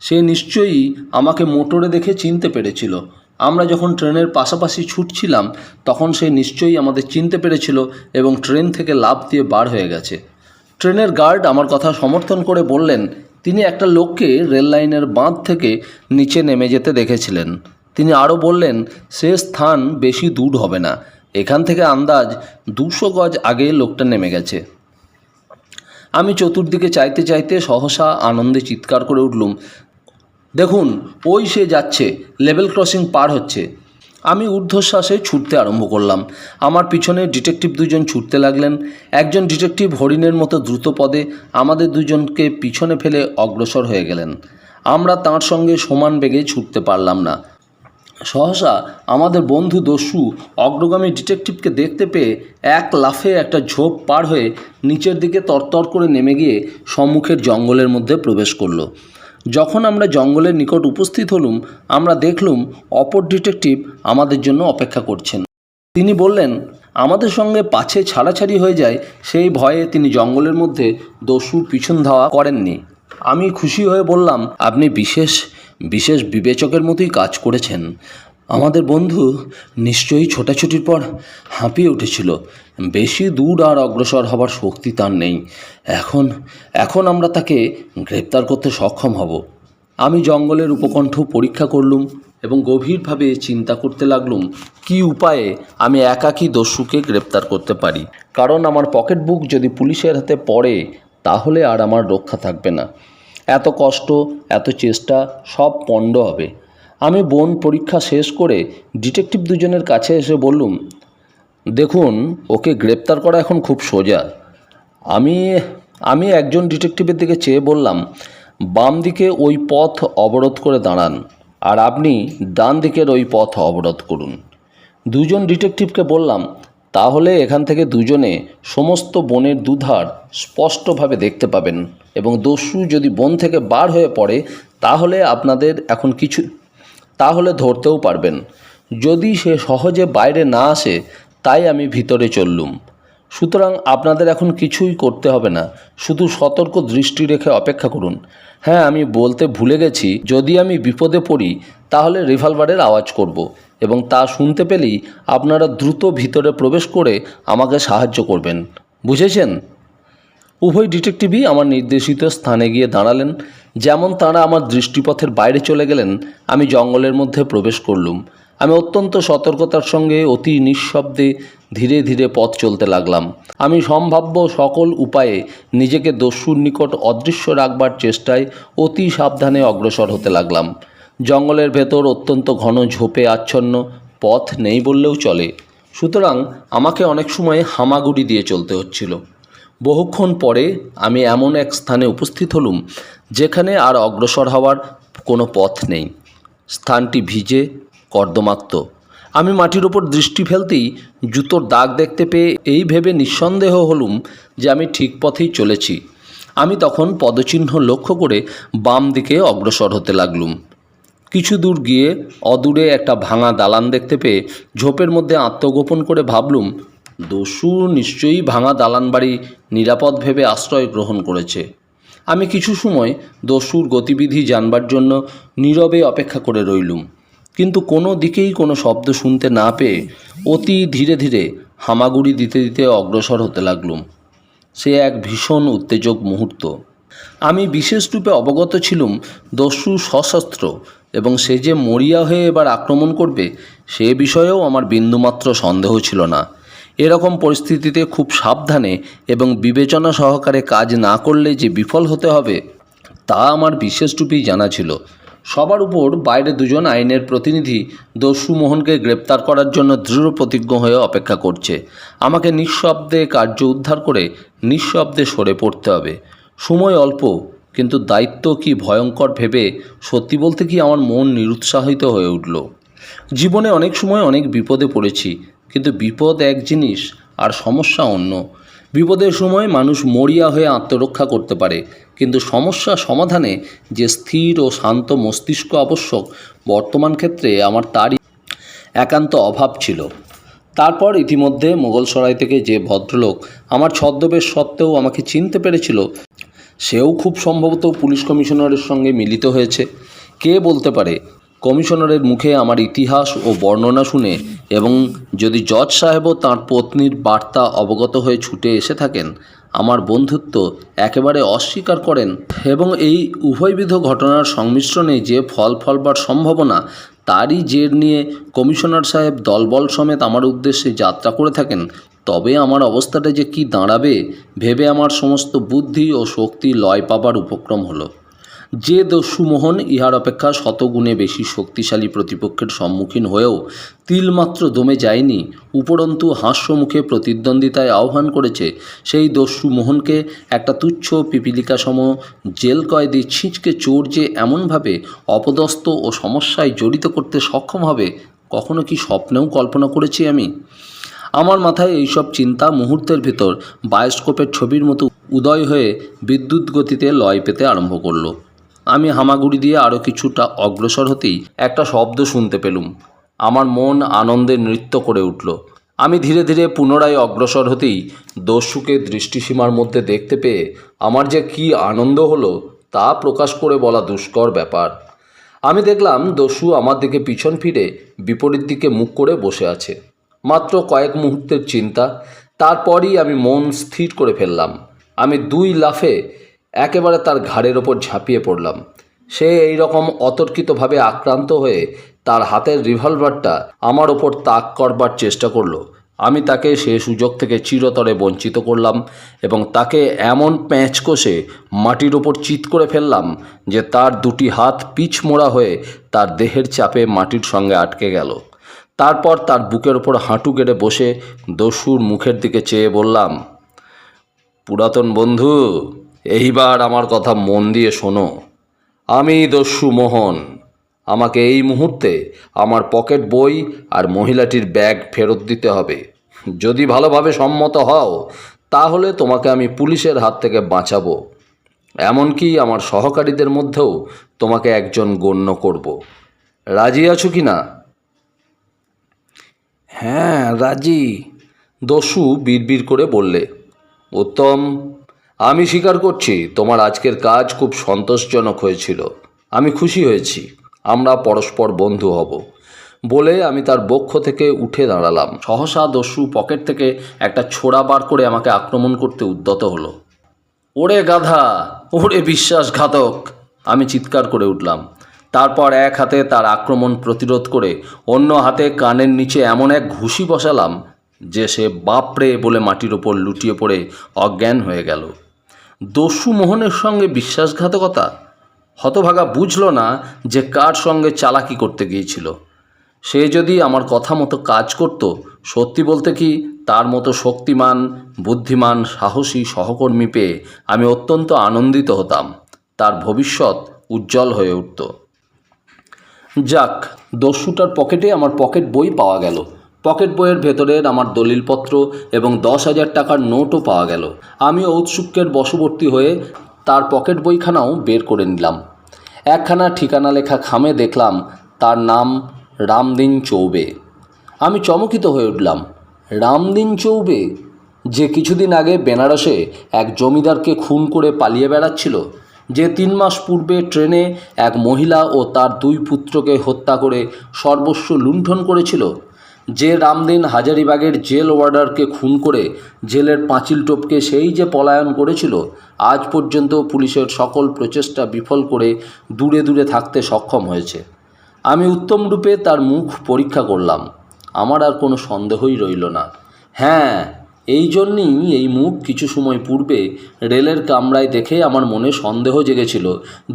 সে নিশ্চয়ই আমাকে মোটরে দেখে চিনতে পেরেছিল। আমরা যখন ট্রেনের পাশাপাশি ছুটছিলাম, তখন সে নিশ্চয়ই আমাদের চিনতে পেরেছিল এবং ট্রেন থেকে লাফ দিয়ে বার হয়ে গেছে। ট্রেনের গার্ড আমার কথা সমর্থন করে বললেন, তিনি একটা লোককে রেল লাইনের বাঁধ থেকে নিচে নেমে যেতে দেখেছিলেন। তিনি আরও বললেন, সে স্থান বেশি দূর হবে না, এখান থেকে আন্দাজ 200 গজ আগে লোকটা নেমে গেছে। আমি চতুর্দিকে চাইতে চাইতে সহসা আনন্দে চিৎকার করে উঠলুম, দেখুন, ওই সে যাচ্ছে, লেভেল ক্রসিং পার হচ্ছে। আমি ঊর্ধ্বশ্বাসে ছুটতে আরম্ভ করলাম। আমার পিছনে ডিটেকটিভ দুজন ছুটতে লাগলেন। একজন ডিটেকটিভ হরিণের মতো দ্রুত পদে আমাদের দুজনকে পিছনে ফেলে অগ্রসর হয়ে গেলেন। আমরা তাঁর সঙ্গে সমান বেগে ছুটতে পারলাম না। সহসা আমাদের বন্ধু দস্যু অগ্রগামী ডিটেকটিভকে দেখতে পেয়ে এক লাফে একটা ঝোপ পার হয়ে নিচের দিকে তরতর করে নেমে গিয়ে সম্মুখের জঙ্গলের মধ্যে প্রবেশ করলো। যখন আমরা জঙ্গলের নিকট উপস্থিত হলুম, আমরা দেখলুম অপর ডিটেকটিভ আমাদের জন্য অপেক্ষা করছেন। তিনি বললেন, আমাদের সঙ্গে পাছে ছাড়াছাড়ি হয়ে যায় সেই ভয়ে তিনি জঙ্গলের মধ্যে দস্যুর পিছন ধাওয়া করেননি। আমি খুশি হয়ে বললাম, আপনি বিশেষ বিবেচকের মতোই কাজ করেছেন। আমাদের বন্ধু নিশ্চয়ই ছোটাছুটির পর হাঁপিয়ে উঠেছিল। বেশি দূর আর অগ্রসর হবার শক্তি তার নেই। এখন আমরা তাকে গ্রেপ্তার করতে সক্ষম হব। আমি জঙ্গলের উপকণ্ঠ পরীক্ষা করলুম এবং গভীরভাবে চিন্তা করতে লাগলুম কী উপায়ে আমি একাকী দস্যুকে গ্রেপ্তার করতে পারি। কারণ আমার পকেট বুক যদি পুলিশের হাতে পড়ে তাহলে আর আমার রক্ষা থাকবে না। এত কষ্ট, এত চেষ্টা সব পণ্ড হবে। আমি বন পরীক্ষা শেষ করে ডিটেকটিভ দুজনের কাছে এসে বললুম, দেখুন, ওকে গ্রেপ্তার করা এখন খুব সোজা। আমি একজন ডিটেকটিভের দিকে চেয়ে বললাম, বাম দিকে ওই পথ অবরোধ করে দাঁড়ান, আর আপনি ডান দিকের ওই পথ অবরোধ করুন। দুজন ডিটেকটিভকে বললাম, তাহলে এখান থেকে দুজনে সমস্ত বনের দুধার স্পষ্টভাবে দেখতে পাবেন এবং দস্যু যদি বন থেকে বার হয়ে পড়ে তাহলে আপনাদের তাহলে ধরতেও পারবেন। যদি সে সহজে বাইরে না আসে তাই আমি ভিতরে চললুম। সুতরাং আপনাদের এখন কিছুই করতে হবে না, শুধু সতর্ক দৃষ্টি রেখে অপেক্ষা করুন। হ্যাঁ, আমি বলতে ভুলে গেছি, যদি আমি বিপদে পড়ি তাহলে রিভলভারের আওয়াজ করব এবং তা শুনতে পেলেই আপনারা দ্রুত ভিতরে প্রবেশ করে আমাকে সাহায্য করবেন। বুঝেছেন? উভয় ডিটেকটিভই আমার নির্দেশিত স্থানে গিয়ে দাঁড়ালেন। যেমন তাঁরা আমার দৃষ্টিপথের বাইরে চলে গেলেন, আমি জঙ্গলের মধ্যে প্রবেশ করলুম। আমি অত্যন্ত সতর্কতার সঙ্গে অতি নিঃশব্দে ধীরে ধীরে পথ চলতে লাগলাম। আমি সম্ভাব্য সকল উপায়ে নিজেকে দস্যুর নিকট অদৃশ্য রাখবার চেষ্টায় অতি সাবধানে অগ্রসর হতে লাগলাম। জঙ্গলের ভেতর অত্যন্ত ঘন ঝোপে আচ্ছন্ন, পথ নেই বললেও চলে। সুতরাং আমাকে অনেক সময় হামাগুড়ি দিয়ে চলতে হচ্ছিল। বহুক্ষণ পরে আমি এমন এক স্থানে উপস্থিত হলুম যেখানে আর অগ্রসর হওয়ার কোনো পথ নেই। স্থানটি ভিজে, কর্দমাক্ত। আমি মাটির ওপর দৃষ্টি ফেলতেই জুতোর দাগ দেখতে পেয়ে এই ভেবে নিঃসন্দেহ হলুম যে আমি ঠিক পথেই চলেছি। আমি তখন পদচিহ্ন লক্ষ্য করে বাম দিকে অগ্রসর হতে লাগলুম। কিছু দূর গিয়ে অদূরে একটা ভাঙা দালান দেখতে পেয়ে ঝোপের মধ্যে আত্মগোপন করে ভাবলুম, দস্যু নিশ্চয়ই ভাঙা দালান বাড়ি নিরাপদ ভেবে আশ্রয় গ্রহণ করেছে। আমি কিছু সময় দস্যুর গতিবিধি জানবার জন্য নীরবে অপেক্ষা করে রইলুম, কিন্তু কোনো দিকেই কোনো শব্দ শুনতে না পেয়ে অতি ধীরে ধীরে হামাগুড়ি দিতে দিতে অগ্রসর হতে লাগলুম। সে এক ভীষণ উত্তেজক মুহূর্ত। আমি বিশেষরূপে অবগত ছিলুম দস্যু সশস্ত্র এবং সে যে মরিয়া হয়ে এবার আক্রমণ করবে সে বিষয়েও আমার বিন্দুমাত্র সন্দেহ ছিল না। এরকম পরিস্থিতিতে খুব সাবধানে এবং বিবেচনা সহকারে কাজ না করলে যে বিফল হতে হবে তা আমার বিশেষরূপেই জানা ছিল। সবার উপর বাইরে দুজন আইনের প্রতিনিধি দস্যু মোহনকে গ্রেপ্তার করার জন্য দৃঢ় প্রতিজ্ঞ হয়ে অপেক্ষা করছে। আমাকে নিঃশব্দে কার্য উদ্ধার করে নিঃশব্দে সরে পড়তে হবে। সময় অল্প, কিন্তু দায়িত্ব কি ভয়ঙ্কর ভেবে সত্যি বলতে কি আমার মন নিরুৎসাহিত হয়ে উঠল। জীবনে অনেক সময় অনেক বিপদে পড়েছি, কিন্তু বিপদ এক জিনিস আর সমস্যা অন্য। বিপদের সময় মানুষ মরিয়া হয়ে আত্মরক্ষা করতে পারে, কিন্তু সমস্যা সমাধানে যে স্থির ও শান্ত মস্তিষ্ক আবশ্যক, বর্তমান ক্ষেত্রে আমার তারই একান্ত অভাব ছিল। তারপর ইতিমধ্যে মোগলসরাই থেকে যে ভদ্রলোক আমার ছদ্মবেশ সত্ত্বেও আমাকে চিনতে পেরেছিল সেও খুব সম্ভবত পুলিশ কমিশনারের সঙ্গে মিলিত হয়েছে। কে বলতে পারে, কমিশনারের মুখে আমার ইতিহাস ও বর্ণনা শুনে এবং যদি জজ সাহেবও তাঁর পত্নীর বার্তা অবগত হয়ে ছুটে এসে থাকেন, আমার বন্ধুত্ব একেবারে অস্বীকার করেন এবং এই উভয়বিধ ঘটনার সংমিশ্রণে যে ফলবার সম্ভাবনা তারই জের নিয়ে কমিশনার সাহেব দলবল সমেত আমার উদ্দেশ্যে যাত্রা করে থাকেন, তবে আমার অবস্থাটা যে কি দাঁড়াবে ভেবে আমার সমস্ত বুদ্ধি ও শক্তি লয় পাবার উপক্রম হলো। যে দস্যুমোহন ইহার অপেক্ষা শতগুণে বেশি শক্তিশালী প্রতিপক্ষের সম্মুখীন হয়েও তিলমাত্র দমে যায়নি, উপরন্তু হাস্যমুখে প্রতিদ্বন্দ্বিতায় আহ্বান করেছে, সেই দস্যুমোহনকে একটা তুচ্ছ পিপীলিকাসম জেল কয়েদি ছিঁচকে চোর যে এমনভাবে অপদস্থ ও সমস্যায় জড়িত করতে সক্ষম হবে, কখনো কি স্বপ্নেও কল্পনা করেছি আমি? আমার মাথায় এইসব চিন্তা মুহূর্তের ভেতর বায়োস্কোপের ছবির মতো উদয় হয়ে বিদ্যুৎ গতিতে লয় পেতে আরম্ভ করলো। আমি হামাগুড়ি দিয়ে আরও কিছুটা অগ্রসর হতেই একটা শব্দ শুনতে পেলুম। আমার মন আনন্দে নৃত্য করে উঠল। আমি ধীরে ধীরে পুনরায় অগ্রসর হতেই দস্যুকে দৃষ্টিসীমার মধ্যে দেখতে পেয়ে আমার যে কী আনন্দ হলো তা প্রকাশ করে বলা দুষ্কর ব্যাপার। আমি দেখলাম দস্যু আমার দিকে পিছন ফিরে বিপরীত দিকে মুখ করে বসে আছে। মাত্র কয়েক মুহূর্তের চিন্তা, তারপরই আমি মন স্থির করে ফেললাম। আমি দুই লাফে একেবারে তার ঘাড়ের ওপর ঝাঁপিয়ে পড়লাম। সে এই রকম অতর্কিতভাবে আক্রান্ত হয়ে তার হাতের রিভলভারটা আমার ওপর তাক করবার চেষ্টা করলো। আমি তাকে সে সুযোগ থেকে চিরতরে বঞ্চিত করলাম এবং তাকে এমন প্যাঁচ কষে মাটির ওপর চিৎ করে ফেললাম যে তার দুটি হাত পিছ মোড়া হয়ে তার দেহের চাপে মাটির সঙ্গে আটকে গেল। তারপর তার বুকের ওপর হাঁটু গেড়ে বসে দস্যুর মুখের দিকে চেয়ে বললাম, পুরাতন বন্ধু, এইবার আমার কথা মন দিয়ে শোনো। আমি দস্যুমোহন। আমাকে এই মুহূর্তে আমার পকেট বই আর মহিলাটির ব্যাগ ফেরত দিতে হবে। যদি ভালোভাবে সম্মত হও তাহলে তোমাকে আমি পুলিশের হাত থেকে বাঁচাবো। এমনকি আমার সহকারীদের মধ্যেও তোমাকে একজন গণ্য করব। রাজি আছো কি না? হ্যাঁ, রাজি, দস্যু বিড়বিড় করে বললে। উত্তম, আমি স্বীকার করছি তোমার আজকের কাজ খুব সন্তোষজনক হয়েছিল। আমি খুশি হয়েছি। আমরা পরস্পর বন্ধু হব। বলে আমি তার বক্ষ থেকে উঠে দাঁড়ালাম। সহসা দস্যু পকেট থেকে একটা ছোরা বার করে আমাকে আক্রমণ করতে উদ্যত হলো। ওরে গাধা, ওরে বিশ্বাসঘাতক, আমি চিৎকার করে উঠলাম। তারপর এক হাতে তার আক্রমণ প্রতিরোধ করে অন্য হাতে কানের নিচে এমন এক ঘুষি বসালাম যে সে বাপরে বলে মাটির ওপর লুটিয়ে পড়ে অজ্ঞান হয়ে গেল। দস্যু মোহনের সঙ্গে বিশ্বাসঘাতকতা? হতভাগা বুঝল না যে কার সঙ্গে চালাকি করতে গিয়েছিল। সে যদি আমার কথা মতো কাজ করত, সত্যি বলতে কি তার মতো শক্তিমান, বুদ্ধিমান, সাহসী সহকর্মী পেয়ে আমি অত্যন্ত আনন্দিত হতাম। তার ভবিষ্যৎ উজ্জ্বল হয়ে উঠত। যাক, দস্যুটার পকেটে আমার পকেট বই পাওয়া গেল। পকেট বইয়ের ভেতরের আমার দলিলপত্র এবং 10,000 টাকার নোটও পাওয়া গেল। আমি ঔৎসুক্যের বশবর্তী হয়ে তার পকেট বইখানাও বের করে নিলাম। একখানা ঠিকানা লেখা খামে দেখলাম তার নাম রামদিন চৌবে। আমি চমকিত হয়ে উঠলাম। রামদিন চৌবে, যে কিছুদিন আগে বেনারসে এক জমিদারকে খুন করে পালিয়ে বেড়াচ্ছিল, যে 3 মাস পূর্বে ট্রেনে এক মহিলা ও তার 2 পুত্রকে হত্যা করে সর্বস্ব লুণ্ঠন করেছিল, যে রামদিন হাজারিবাগের জেল ওয়ার্ডারকে খুন করে জেলের পাঁচিল টপকে সেই যে পলায়ন করেছিল, আজ পর্যন্ত পুলিশের সকল প্রচেষ্টা বিফল করে দূরে দূরে থাকতে সক্ষম হয়েছে। আমি উত্তম রূপে তার মুখ পরীক্ষা করলাম। আমার আর কোনো সন্দেহই রইল না। হ্যাঁ, এই জন্যই এই মুখ কিছু সময় পূর্বে রেলের কামরায় দেখে আমার মনে সন্দেহ জেগেছিল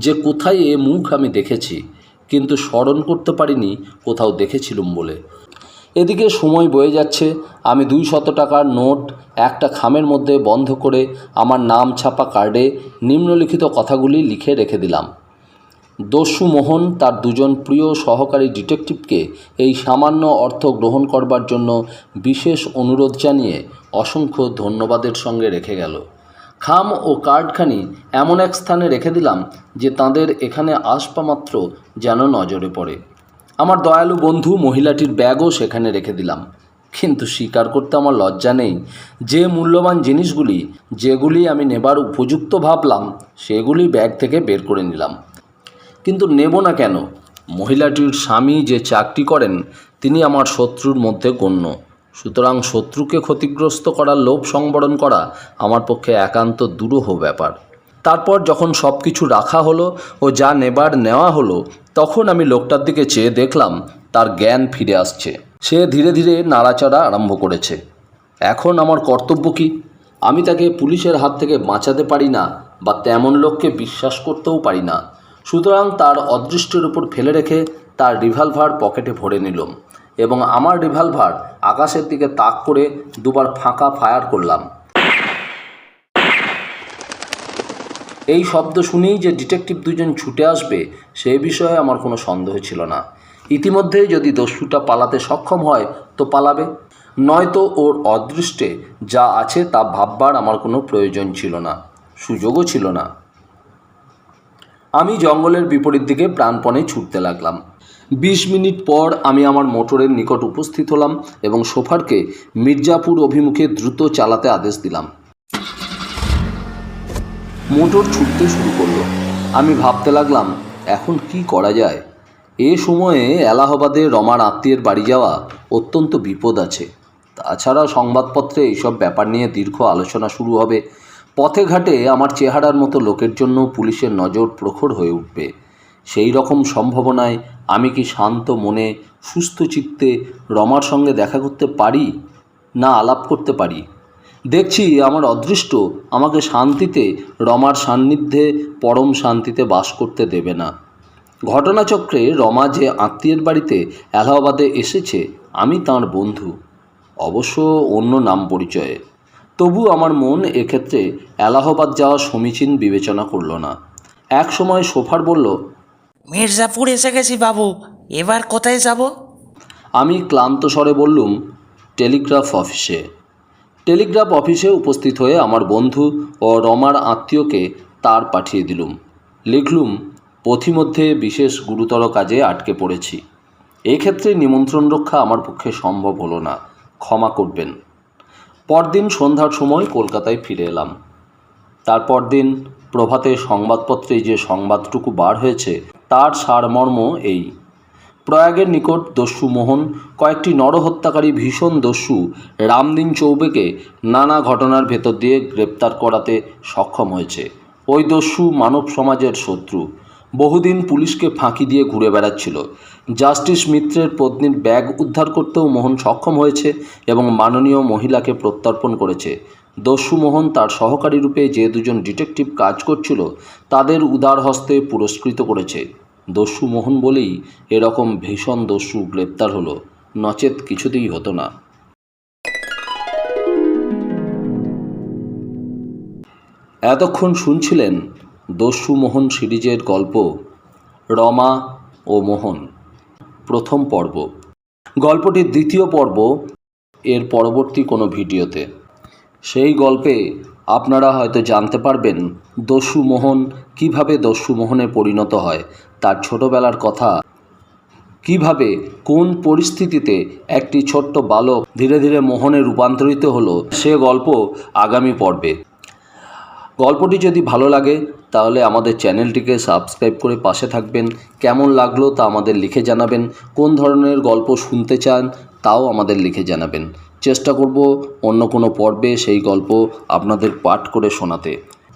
যে কোথায় এ মুখ আমি দেখেছি, কিন্তু স্মরণ করতে পারিনি কোথাও দেখেছিলুম বলে। এদিকে সময় বয়ে যাচ্ছে। আমি 200 টাকার নোট একটা খামের মধ্যে বন্ধ করে আমার নাম ছাপা কার্ডে নিম্নলিখিত কথাগুলি লিখে রেখে দিলাম। দস্যু মোহন তার 2 জন প্রিয় সহকারী ডিটেকটিভকে এই সামান্য অর্থ গ্রহণ করবার জন্য বিশেষ অনুরোধ জানিয়ে অসংখ্য ধন্যবাদের সঙ্গে রেখে গেল। খাম ও কার্ডখানি এমন এক স্থানে রেখে দিলাম যে তাদের এখানে আসবা মাত্র যেন নজরে পড়ে। আমার দয়ালু বন্ধু মহিলাটির ব্যাগও সেখানে রেখে দিলাম। কিন্তু স্বীকার করতে আমার লজ্জা নেই যে মূল্যবান জিনিসগুলি, যেগুলি আমি নেবার উপযুক্ত ভাবলাম, সেগুলি ব্যাগ থেকে বের করে নিলাম। কিন্তু নেব না কেন? মহিলাটির স্বামী যে চাকরি করেন তিনি আমার শত্রুর মধ্যে গণ্য। সুতরাং শত্রুকে ক্ষতিগ্রস্ত করার লোভ সংবরণ করা আমার পক্ষে একান্ত দুরূহ ব্যাপার। তারপর যখন সব কিছু রাখা হলো ও যা নেবার নেওয়া হলো, তখন আমি লোকটার দিকে চেয়ে দেখলাম তার জ্ঞান ফিরে আসছে। সে ধীরে ধীরে নাড়াচাড়া আরম্ভ করেছে। এখন আমার কর্তব্য কি? আমি তাকে পুলিশের হাত থেকে বাঁচাতে পারি না বা তেমন লোককে বিশ্বাস করতেও পারি না। সুতরাং তার অদৃষ্টের উপর ফেলে রেখে তার রিভলভার পকেটে ভরে নিলাম এবং আমার রিভলভার আকাশের দিকে তাক করে দুবার ফাঁকা ফায়ার করলাম। এই শব্দ শুনেই যে ডিটেকটিভ দুজন ছুটে আসবে সে বিষয়ে আমার কোনো সন্দেহ ছিল না। ইতিমধ্যেই যদি দস্যুটা পালাতে সক্ষম হয় তো পালাবে, নয়তো ওর অদৃষ্টে যা আছে তা ভাববার আমার কোনো প্রয়োজন ছিল না, সুযোগও ছিল না। আমি জঙ্গলের বিপরীত দিকে প্রাণপণে ছুটতে লাগলাম। 20 মিনিট পর আমি আমার মোটরের নিকট উপস্থিত হলাম এবং শোফারকে মির্জাপুর অভিমুখে দ্রুত চালাতে আদেশ দিলাম। মোটর ছুটতে শুরু করলো। আমি ভাবতে লাগলাম এখন কি করা যায়। এ সময়ে এলাহাবাদে রমার আত্মীয়ের বাড়ি যাওয়া অত্যন্ত বিপদ আছে। তাছাড়া সংবাদপত্রে এইসব ব্যাপার নিয়ে দীর্ঘ আলোচনা শুরু হবে। পথে ঘাটে আমার চেহারার মতো লোকের জন্য পুলিশের নজর প্রখর হয়ে উঠবে। সেই রকম সম্ভাবনায় আমি কি শান্ত মনে সুস্থ চিত্তে রমার সঙ্গে দেখা করতে পারি না আলাপ করতে পারি? দেখছি আমার অদৃষ্ট আমাকে শান্তিতে রমার সান্নিধ্যে পরম শান্তিতে বাস করতে দেবে না। ঘটনাচক্রে রমা যে আত্মীয়ের বাড়িতে এলাহাবাদে এসেছে আমি তাঁর বন্ধু, অবশ্য অন্য নাম পরিচয়ে। তবু আমার মন এক্ষেত্রে এলাহাবাদ যাওয়া সমীচীন বিবেচনা করল না। এক সময় শোফার বলল, মির্জাপুর এসে গেছি বাবু, এবার কোথায় যাব? আমি ক্লান্ত স্বরে বললুম, টেলিগ্রাফ অফিসে। টেলিগ্রাফ অফিসে উপস্থিত হয়ে আমার বন্ধু ও রমার আত্মীয়কে তার পাঠিয়ে দিলুম। লিখলুম, পথিমধ্যে বিশেষ গুরুতর কাজে আটকে পড়েছি। এক্ষেত্রে নিমন্ত্রণ রক্ষা আমার পক্ষে সম্ভব হলো না, ক্ষমা করবেন। পরদিন সন্ধ্যার সময় কলকাতায় ফিরে এলাম। তারপর দিন প্রভাতে সংবাদপত্রে যে সংবাদটুকু বার হয়েছে তার সারমর্ম এই: প্রয়াগের নিকট দস্যু মোহন কয়েকটি নরহত্যাকারী ভীষণ দস্যু রামদিন চৌবেকে নানা ঘটনার ভেতর দিয়ে গ্রেপ্তার করাতে সক্ষম হয়েছে। ওই দস্যু মানব সমাজের শত্রু, বহুদিন পুলিশকে ফাঁকি দিয়ে ঘুরে বেড়াচ্ছিল। জাস্টিস মিত্রের পত্নীর ব্যাগ উদ্ধার করতেও মোহন সক্ষম হয়েছে এবং মাননীয় মহিলাকে প্রত্যর্পণ করেছে। দস্যু মোহন তার সহকারী রূপে যে দুজন ডিটেকটিভ কাজ করছিল তাদের উদার হস্তে পুরস্কৃত করেছে। দস্যু মোহন বলেই এরকম ভীষণ দস্যু গ্রেপ্তার হলো, নচেত কিছুতেই হতো না। এতক্ষণ শুনছিলেন দস্যু মোহন সিরিজের গল্প রমা ও মোহন, প্রথম পর্ব। গল্পটির দ্বিতীয় পর্ব এর পরবর্তী কোনো ভিডিওতে। সেই গল্পে আপনারা হয়তো জানতে পারবেন দস্যু মোহন কিভাবে দস্যু মোহনে পরিণত হয়, তার ছোটবেলার কথা, কিভাবে কোন পরিস্থিতিতে একটি ছোট্ট বালক ধীরে ধীরে মোহনে রূপান্তরিত হলো, সে গল্প আগামী পর্বে। গল্পটি যদি ভালো লাগে তাহলে আমাদের চ্যানেলটিকে সাবস্ক্রাইব করে পাশে থাকবেন। কেমন লাগলো তা আমাদের লিখে জানাবেন। কোন ধরনের গল্প শুনতে চান তাও আমাদের লিখে জানাবেন। চেষ্টা করব অন্য কোনো পর্বে সেই গল্প আপনাদের পাঠ করে শোনাতে।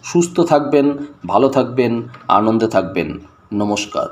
সুস্থ থাকবেন, ভালো থাকবেন, আনন্দে থাকবেন। নমস্কার।